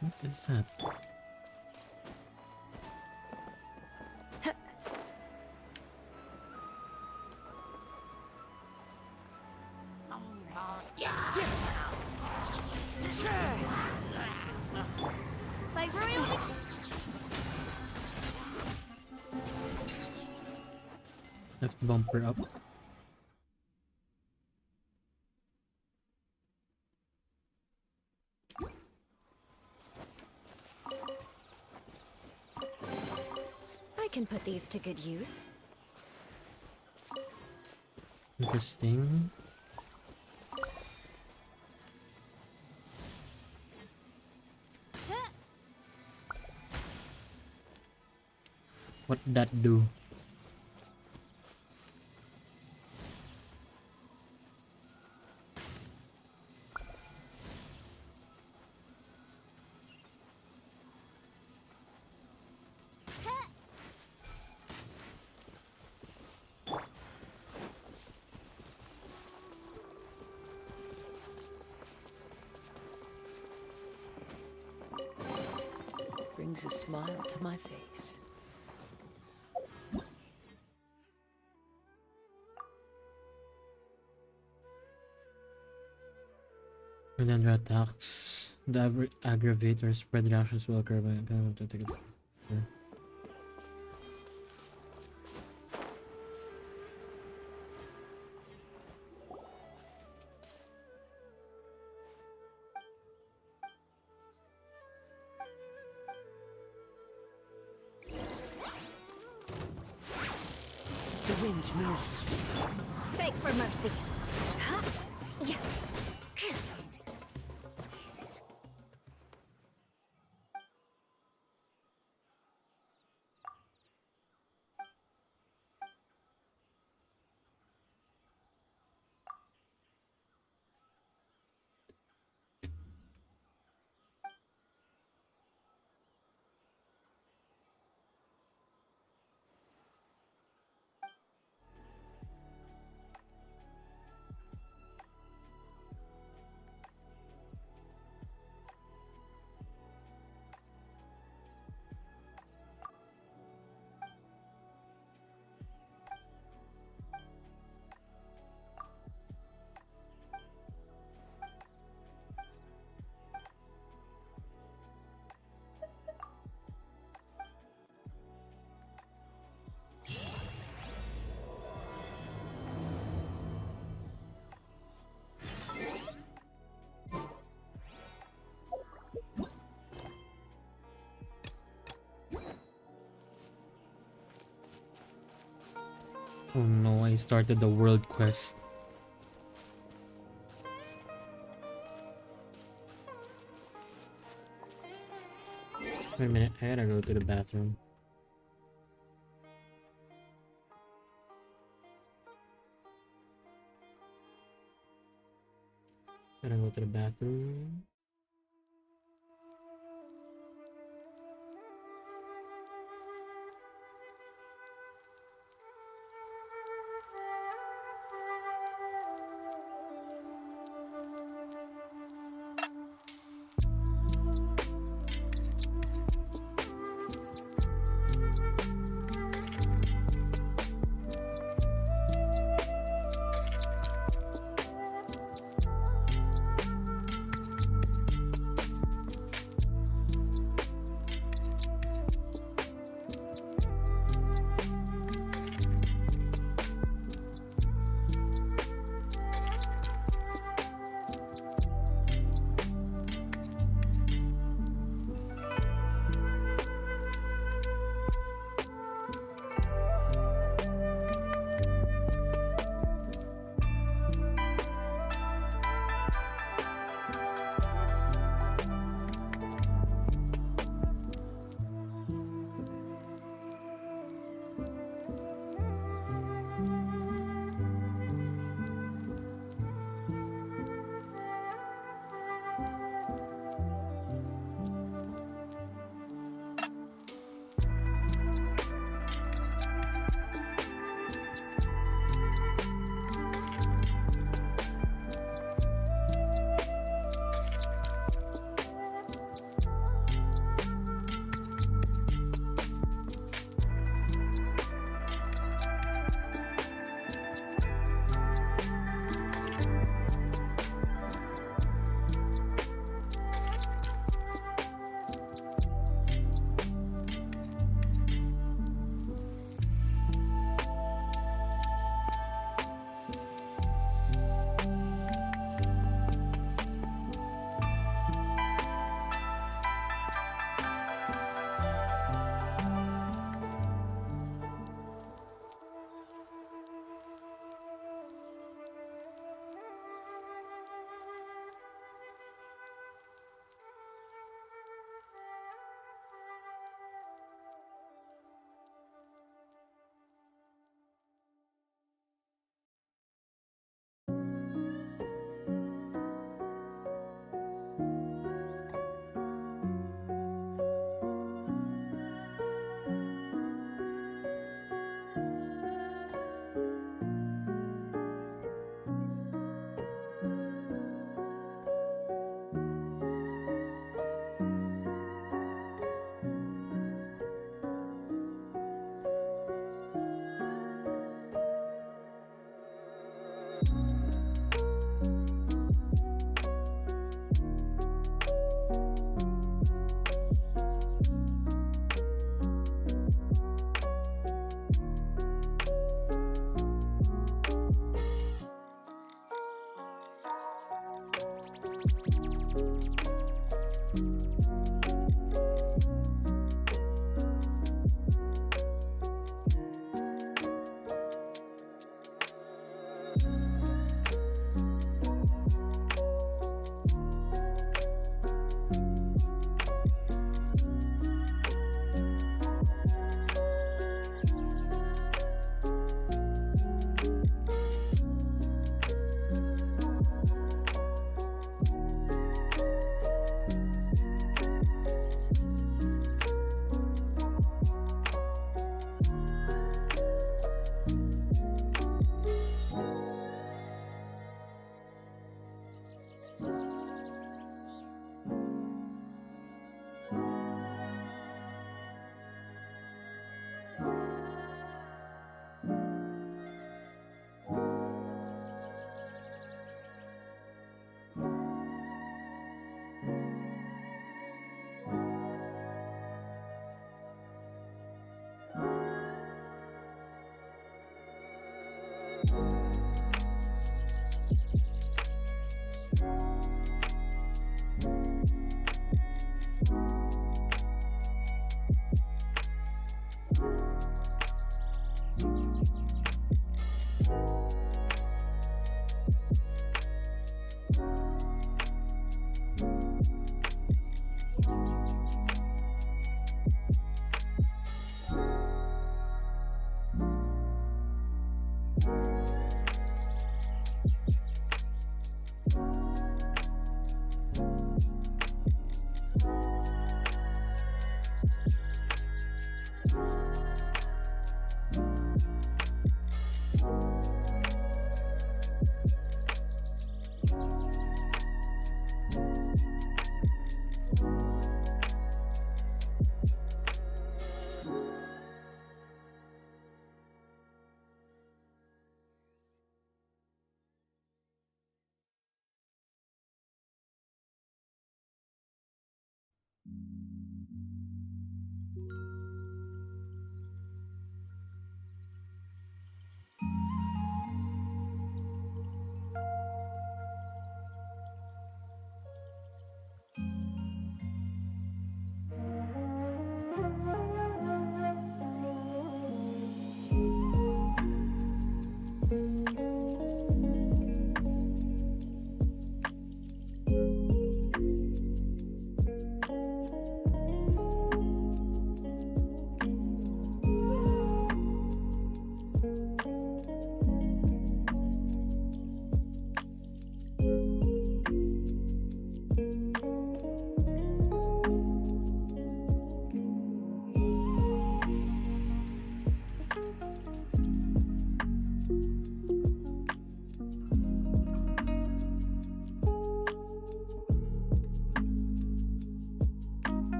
What is that? By royal decree. Left bumper up. I can put these to good use. Interesting. What that do? Brings a smile to my face. And then attacks The aggravator spread reactions will occur by kind of take it. Yeah. The wind knows. Beg for mercy. Huh? Yeah. Oh no, I started the world quest. Wait a minute, I gotta go to the bathroom. Gotta go to the bathroom.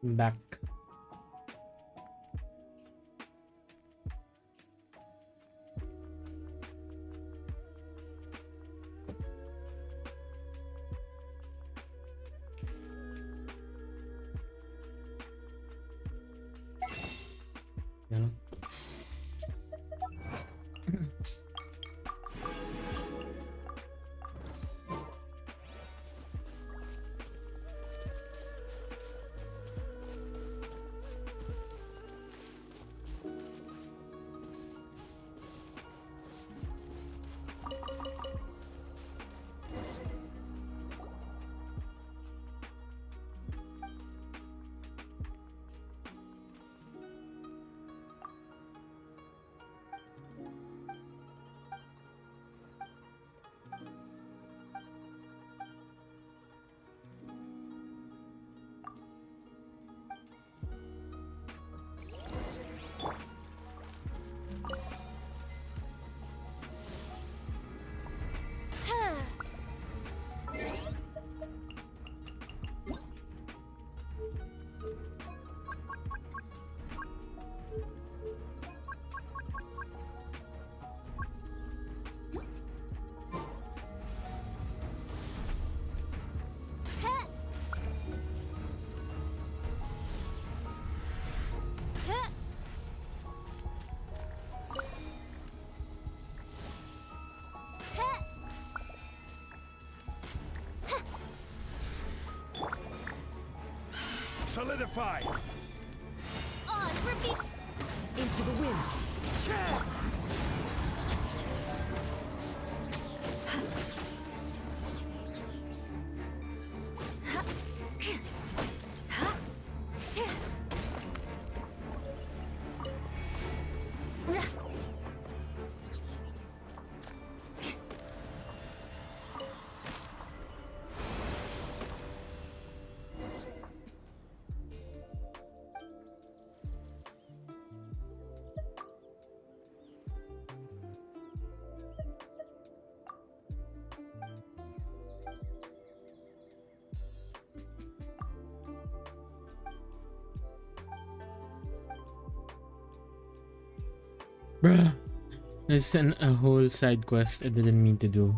I'm back. Yeah. Solidify! On for me! Into the wind. Bruh. This is a whole side quest I didn't mean to do.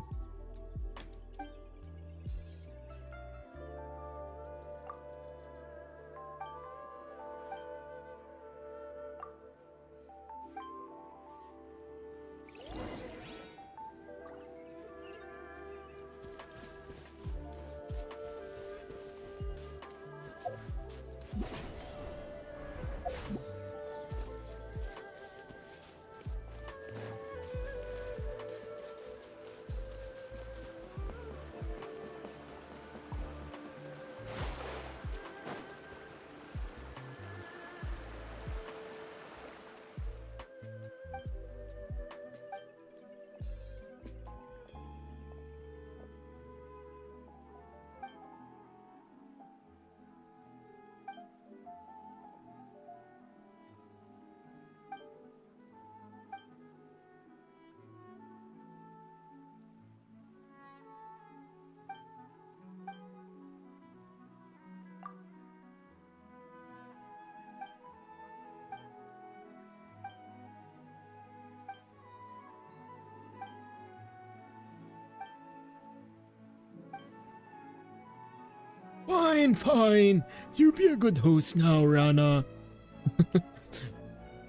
Fine, fine. You be a good host now, Rana.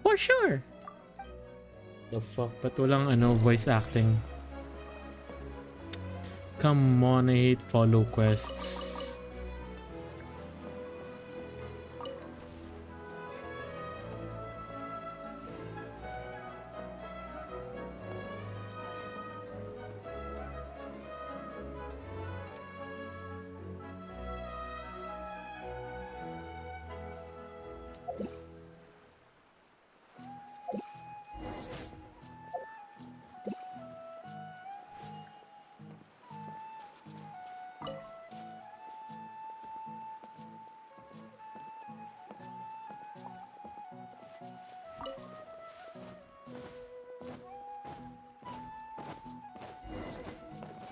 For sure. The fuck? But walang voice acting. Come on, I hate follow quests.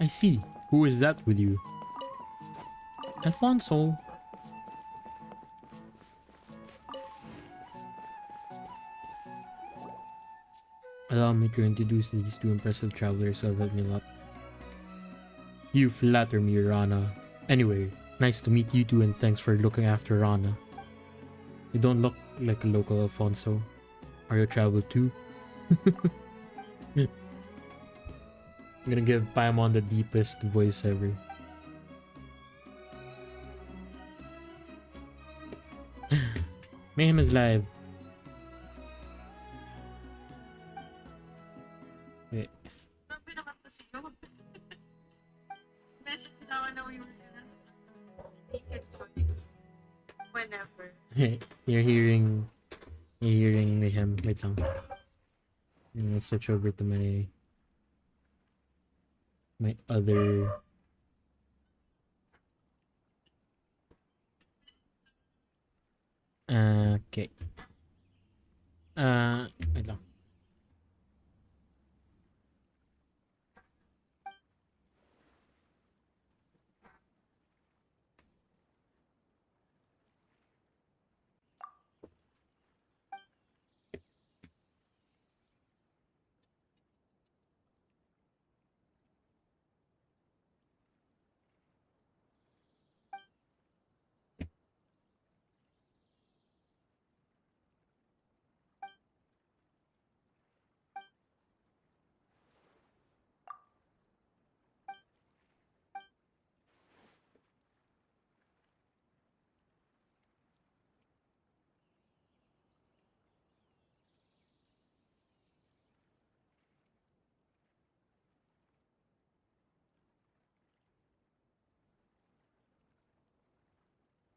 I see. Who is that with you? Alfonso. Allow me to introduce these two impressive travelers who have helped me a lot. You flatter me, Rana. Anyway, nice to meet you two and thanks for looking after Rana. You don't look like a local Alfonso. Are you travel too? I'm gonna give Paimon the deepest voice ever. Mayhem is live. Wait. Whenever. You're hearing Mayhem. Wait lang. I'm gonna switch over to my other. Okay. Wait lang.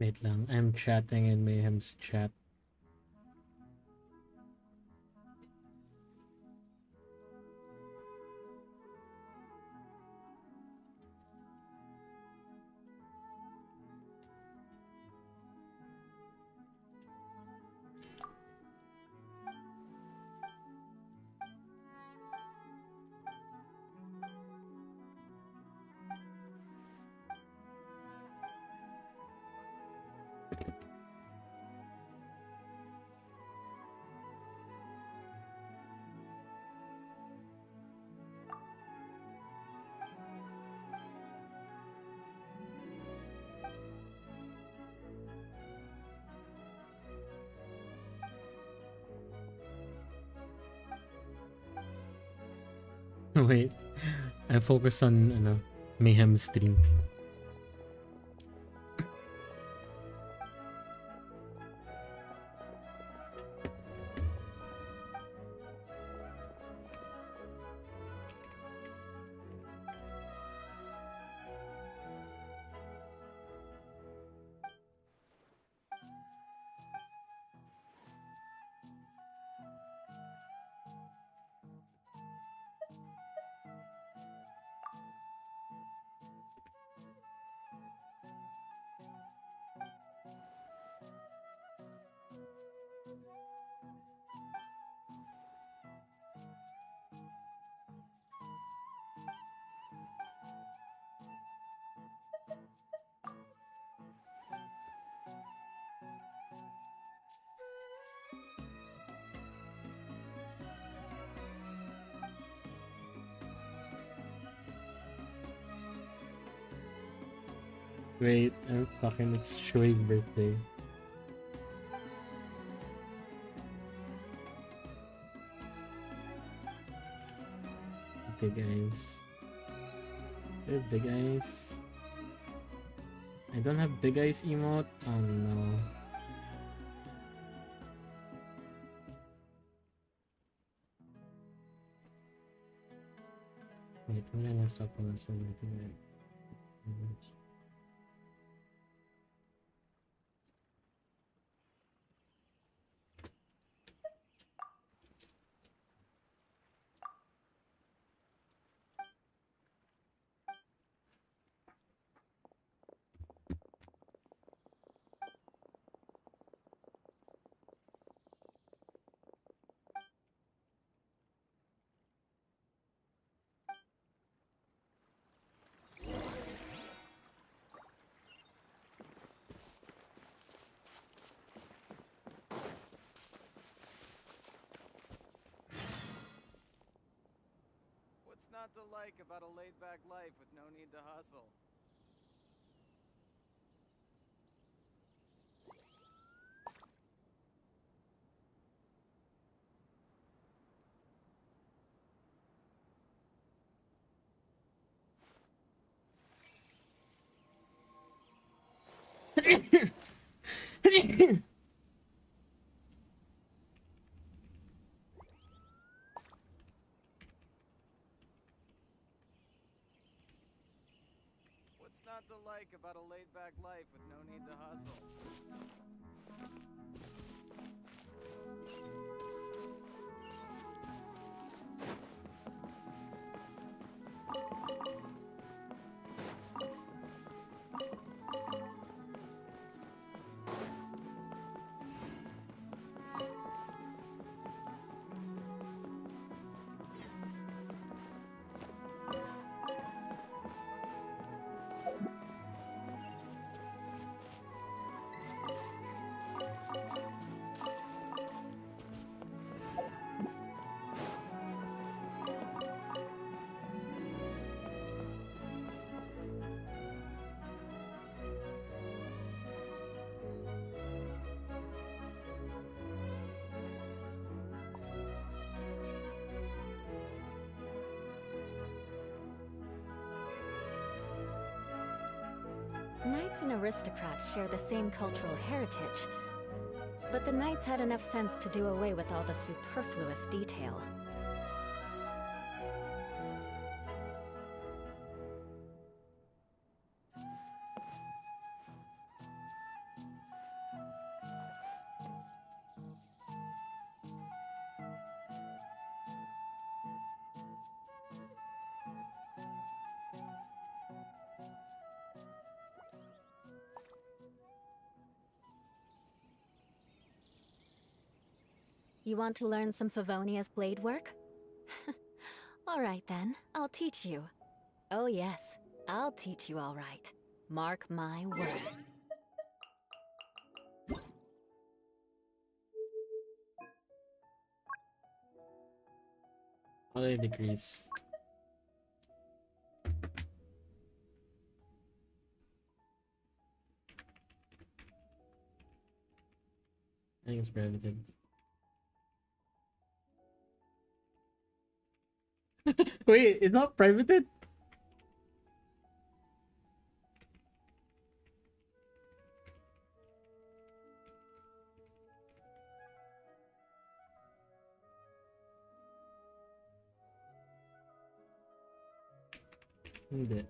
Wait lang. I'm chatting in Mayhem's chat. Wait. I focus on Mayhem's stream. Wait, I'm fucking, it's Shui's birthday. Big eyes. Do I have big eyes? I don't have big eyes emote? Oh no. Wait, I'm gonna stop on something. What's not to like about a laid-back life with no need to hustle? What's not to like about a laid-back life with no need to hustle? Knights and aristocrats share the same cultural heritage, but the knights had enough sense to do away with all the superfluous detail. You want to learn some Favonia's blade work? Alright then, I'll teach you. Oh yes, I'll teach you all right. Mark my word. Holiday degrees. I think it's prohibited. Wait, it's not prohibited? Hindi.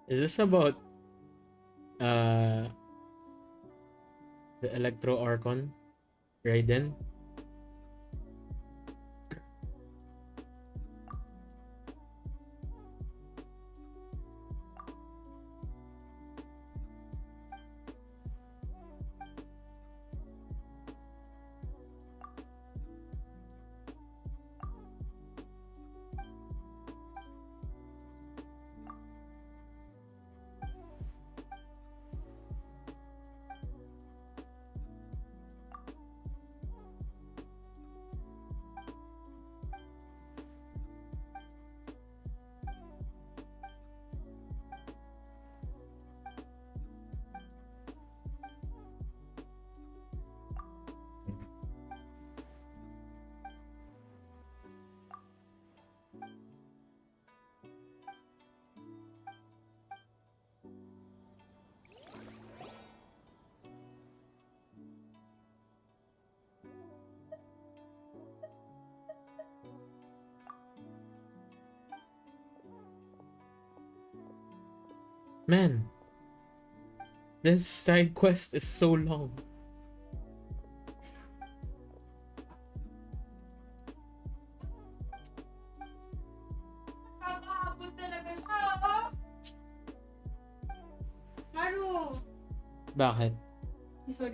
Is this about uh the Electro Archon Raiden? Man, this side quest is so long. Bakit? Sorry.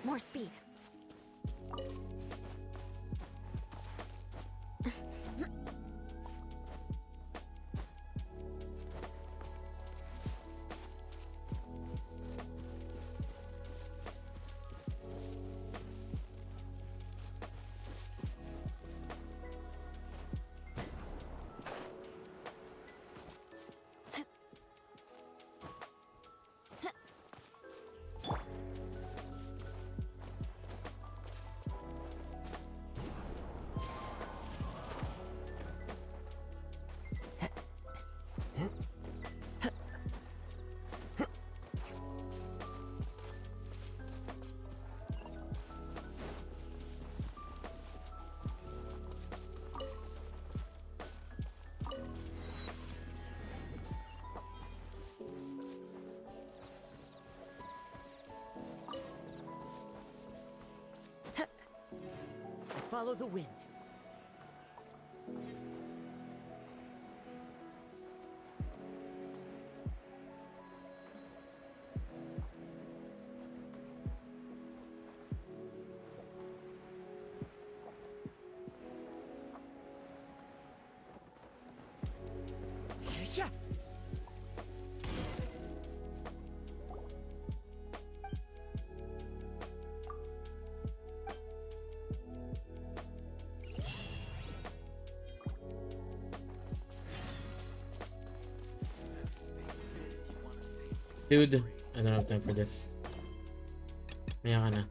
More speed. Follow the wind. Yeah. Dude, I don't have time for this. Maya ka na.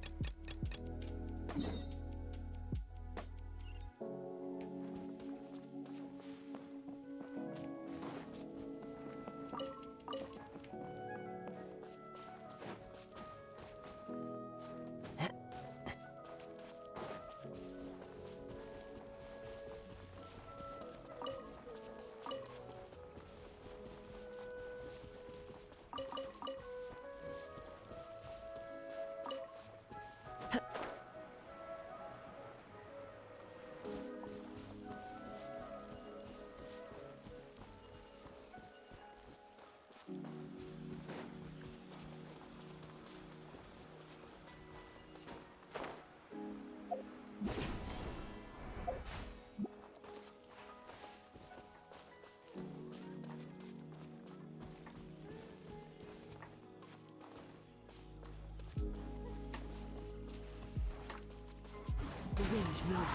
wind knows.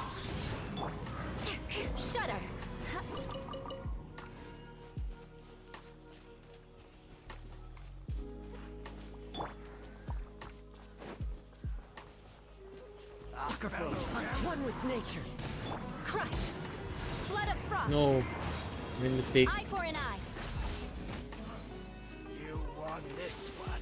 Shudder! Suckerfoot, I'm one with nature. Crush! Flood of frost! No. Made a mistake. Eye for an eye! You won this one.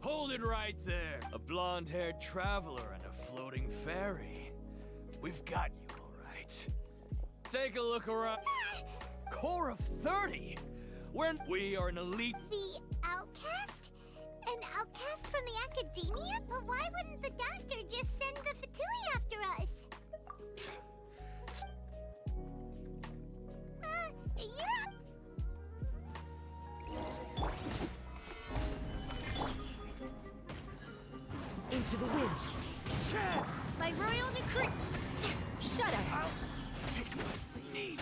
Hold it right there. A blonde-haired traveler and a floating fairy. We've got you, all right. Take a look around. Core of 30? We are an elite... The outcast? An outcast from the academia? But why wouldn't the doctor just send the Fatui after us? You're... Into the wind. By royal decree! Shudder! I'll take what we need.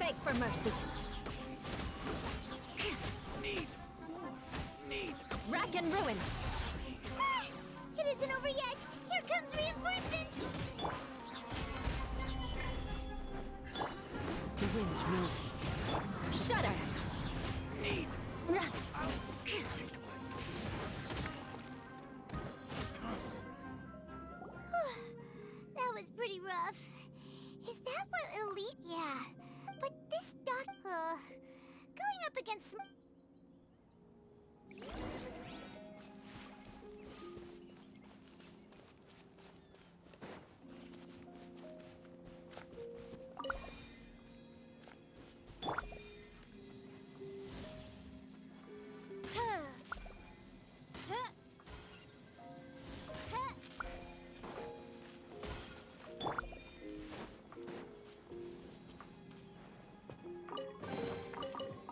Beg for mercy! Need. Rack and ruin! It isn't over yet! Here comes reinforcements! The wind knows me. Shudder! Need. That was pretty rough. Is that what elite? Yeah. But this going up against...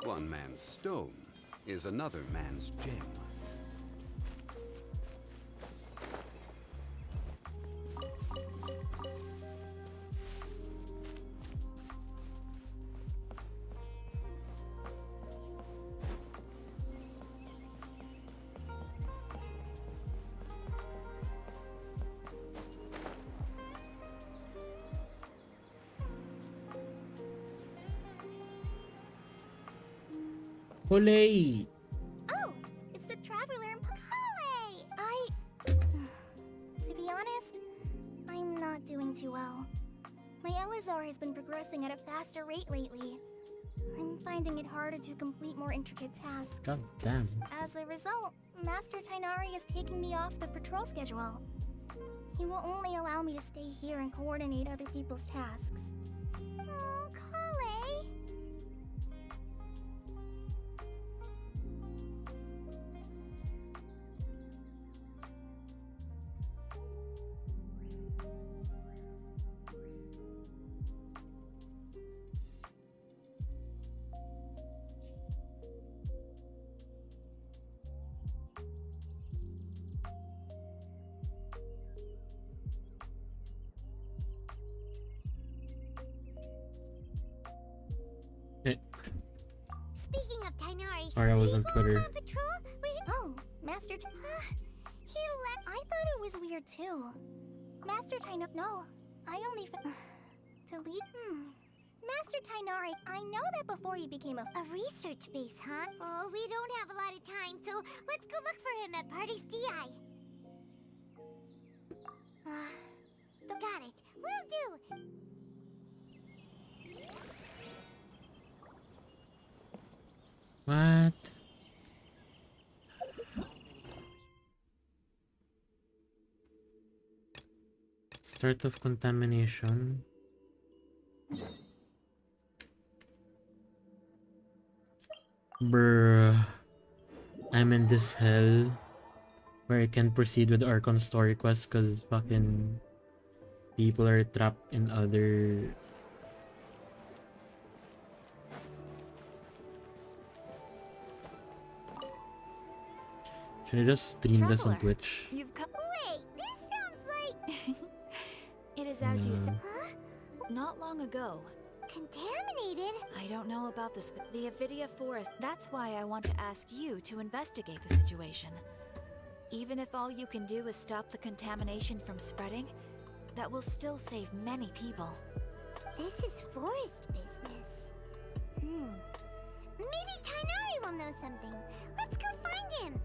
One man's stone is another man's gem. Olay! Oh, it's the traveler in Holly! To be honest, I'm not doing too well. My LSR has been progressing at a faster rate lately. I'm finding it harder to complete more intricate tasks. God damn. As a result, Master Tainari is taking me off the patrol schedule. He will only allow me to stay here and coordinate other people's tasks. Oh, Kale! Speaking of Tainari, Sorry, I was on Twitter. on patrol? Oh, Master he left. I thought it was weird too. Master Tainari, no, I only delete. Master Tainari, I know that before he became a research base, huh? Oh, we don't have a lot of time, so let's go look for him at Party's DI. Got it. Will do. What? Start of contamination. Bruh. I'm in this hell where I can't proceed with Archon story quest because fucking people are trapped in other. Should I just stream this on Traveler, Twitch? you've come. Wait, this sounds like... It is as you said. No. Huh? Not long ago. Contaminated? I don't know about this, but the Avidia Forest. That's why I want to ask you to investigate the situation. Even if all you can do is stop the contamination from spreading, that will still save many people. This is forest business. Maybe Tainari will know something. Let's go find him.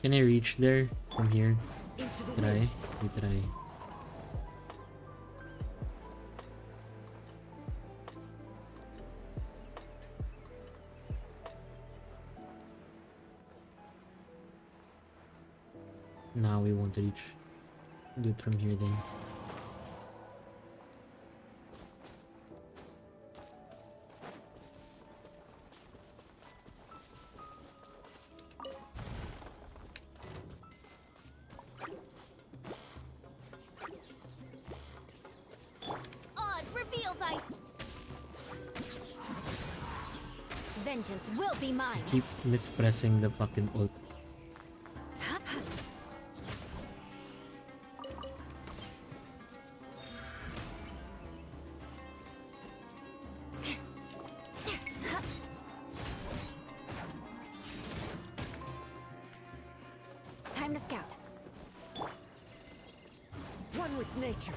Can I reach there from here? Try. We try. Now we won't reach. Do it from here then. Oz, reveal thy... Vengeance will be mine. Keep mispressing the fucking ult. Time to scout. One with nature.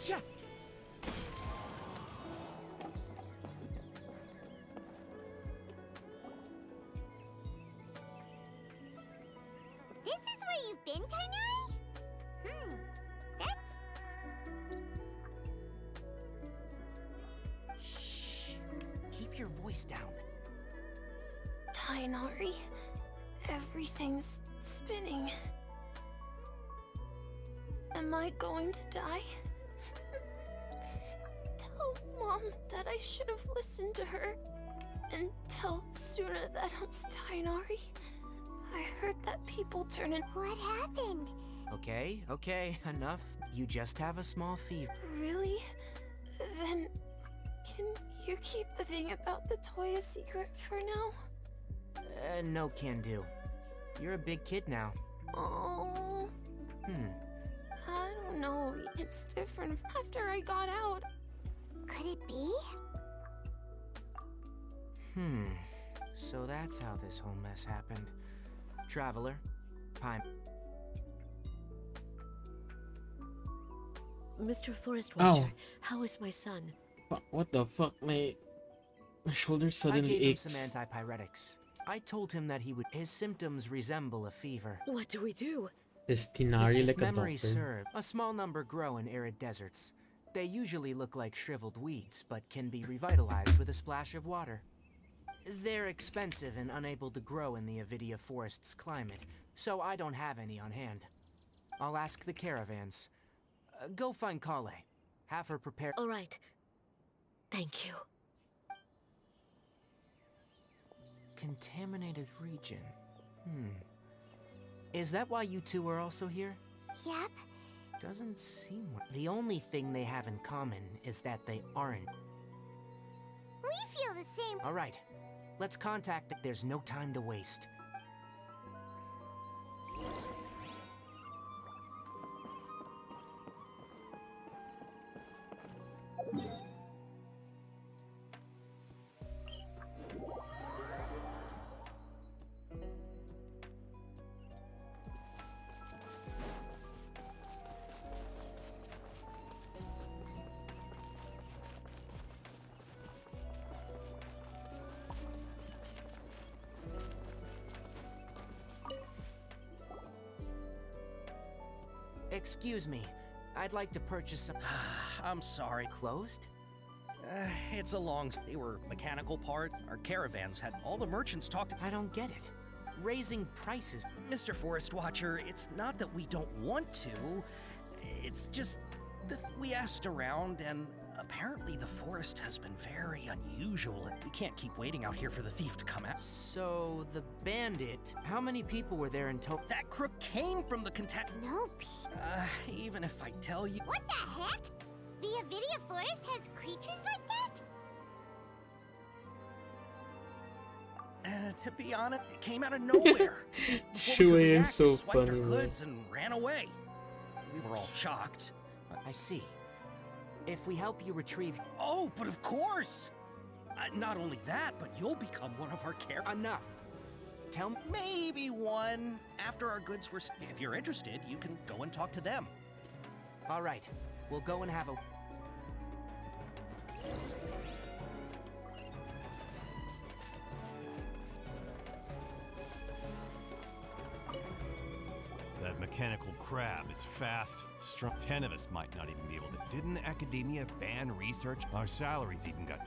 Yeah. This is where you've been, Tainari? That's... Shh. Keep your voice down. Tainari, everything's spinning. Am I going to die? Tell Mom that I should have listened to her. And tell Suna that I'm Tainari. I heard that people turn in. What happened? Okay, enough. You just have a small fever. Really? Then can you keep the thing about the toy a secret for now? No can do. You're a big kid now. Oh. I don't know. It's different after I got out. Could it be? So that's how this whole mess happened. Traveler, Pine. Mr. Forest Watcher, Ow. how is my son? What the fuck? My shoulder suddenly I gave aches. him some antipyretics. I told him that his symptoms resemble a fever. What do we do? Is Tinari If like a memory doctor? serves, a small number grow in arid deserts. They usually look like shriveled weeds, but can be revitalized with a splash of water. They're expensive and unable to grow in the Avidia Forest's climate, so I don't have any on hand. I'll ask the caravans. Go find Kale. Have her prepare. All right. Thank you. Contaminated region. Is that why you two are also here? Yep. Doesn't seem... The only thing they have in common is that they aren't. We feel the same. All right, let's contact it. There's no time to waste. Excuse me, I'd like to purchase some... I'm sorry. Closed? It's a long... They were mechanical parts. Our caravans had... All the merchants talked... I don't get it. Raising prices... Mr. Forest Watcher, it's not that we don't want to. It's just that we asked around, and apparently the forest has been very unusual, and we can't keep waiting out here for the thief to come out. So, the bandit... How many people were there in total? That crook came from the Nope. even if I tell you... What the heck? The Avidia Forest has creatures like that? To be honest, it came out of nowhere. Shui is so swiped funny, our man. goods and ran away. We were all shocked. I see. If we help you retrieve... Oh, but of course! Not only that, but you'll become one of our care... Enough. Tell me... Maybe one. After our goods were... If you're interested, you can go and talk to them. All right. We'll go and have a... That mechanical crab is fast, strong. 10 of us might not even be able to. Didn't the academia ban research? Our salaries even got...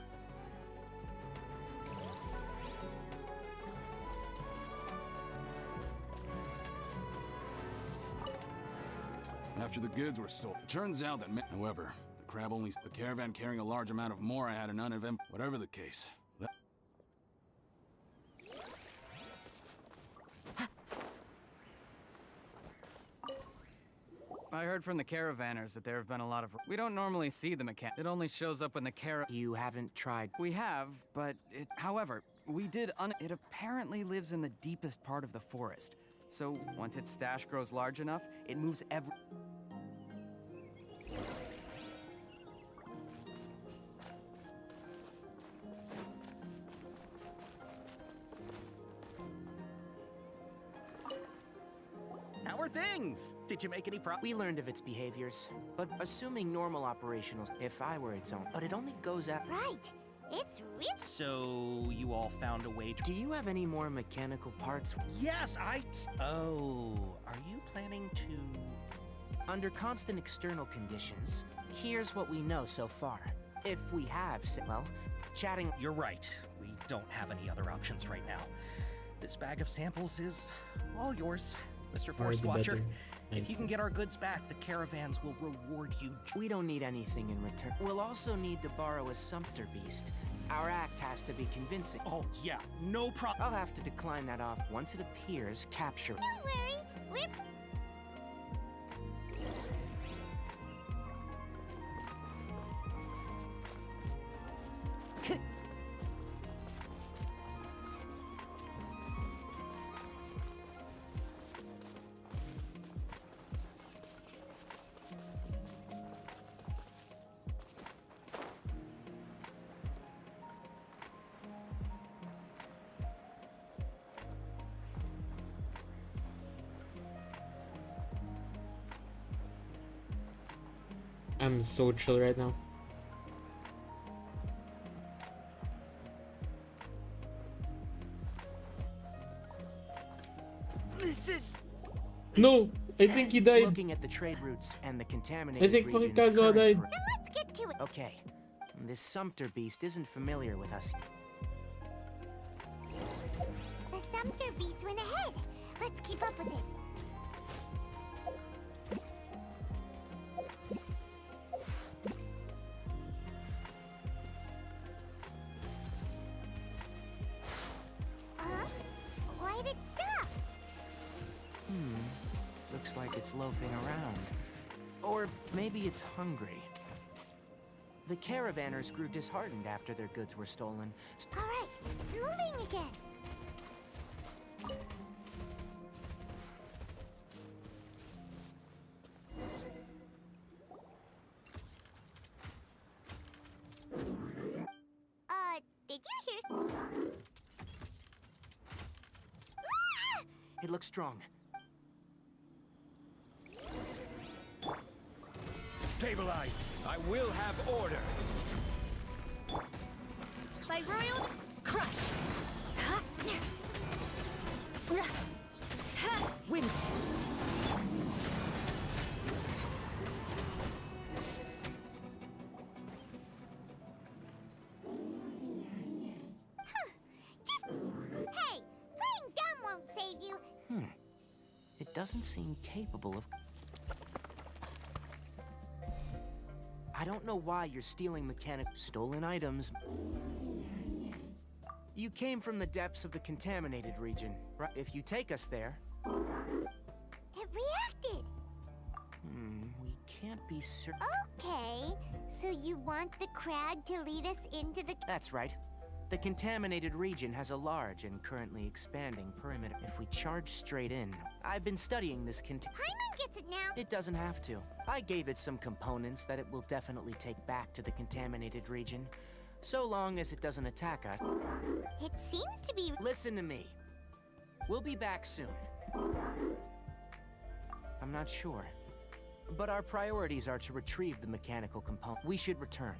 After the goods were stolen, it turns out that... However, the crab only... The caravan carrying a large amount of more had an uneventful... Whatever the case. I heard from the caravanners that there have been a lot of... We don't normally see the mechanic. It only shows up when the You haven't tried... We have, but it... However, we did It apparently lives in the deepest part of the forest. So, once its stash grows large enough, it moves every... How are things? Did you make any We learned of its behaviors, but assuming normal operational... If I were its own... But it only goes at... Right. It's real. So, you all found a way to... Do you have any more mechanical parts? Yes, Oh, are you planning to... Under constant external conditions, here's what we know so far. If we have... Well, chatting... You're right. We don't have any other options right now. This bag of samples is all yours, Mr. Forest Watcher. If you can get our goods back, the caravans will reward you. We don't need anything in return. We'll also need to borrow a sumpter beast. Our act has to be convincing. Oh, yeah, no problem. I'll have to decline that off. Once it appears, capture it. Don't worry. We're... I'm so chill right now. This is... No! I think he died. Looking at the trade routes and the contaminated I think fucking regions Kazuha current died. Then let's get to it. Okay. This sumpter beast isn't familiar with us. The Sumpter Beast went ahead. Let's keep up with it. Why'd it stop? like it's loafing around. Or maybe it's hungry. The caravanners grew disheartened after their goods were stolen. Alright, it's moving again. Did you hear? Ah! It looks strong. Stabilize! I will have order! By royal Crush! Winds! Hey, playing dumb won't save you. It doesn't seem capable of... I don't know why you're stealing mechanic... stolen items. You came from the depths of the contaminated region, right? If you take us there... It reacted. We can't be certain... Okay, so you want the crowd to lead us into the... That's right. The contaminated region has a large and currently expanding perimeter. If we charge straight in... I've been studying this Paimon gets it now. It doesn't have to. I gave it some components that it will definitely take back to the contaminated region. So long as it doesn't attack us. It seems to be... Listen to me. We'll be back soon. I'm not sure. But our priorities are to retrieve the mechanical component. We should return.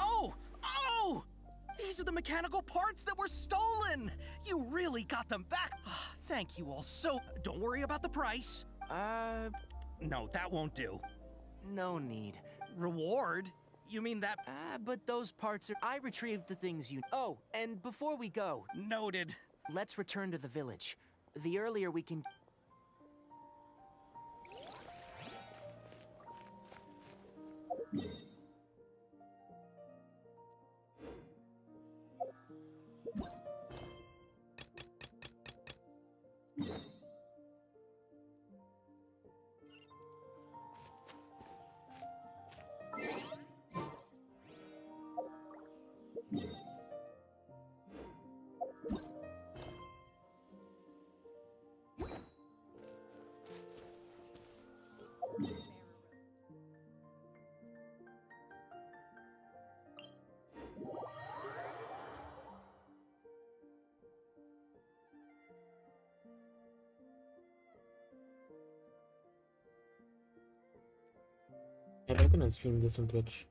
Oh! These are the mechanical parts that were stolen! You really got them back! Thank you all so... Don't worry about the price. No, that won't do. No need. Reward? You mean that... But those parts are... I retrieved the things you... Oh, and before we go... Noted. Let's return to the village. The earlier we can... I'm gonna stream this on Twitch.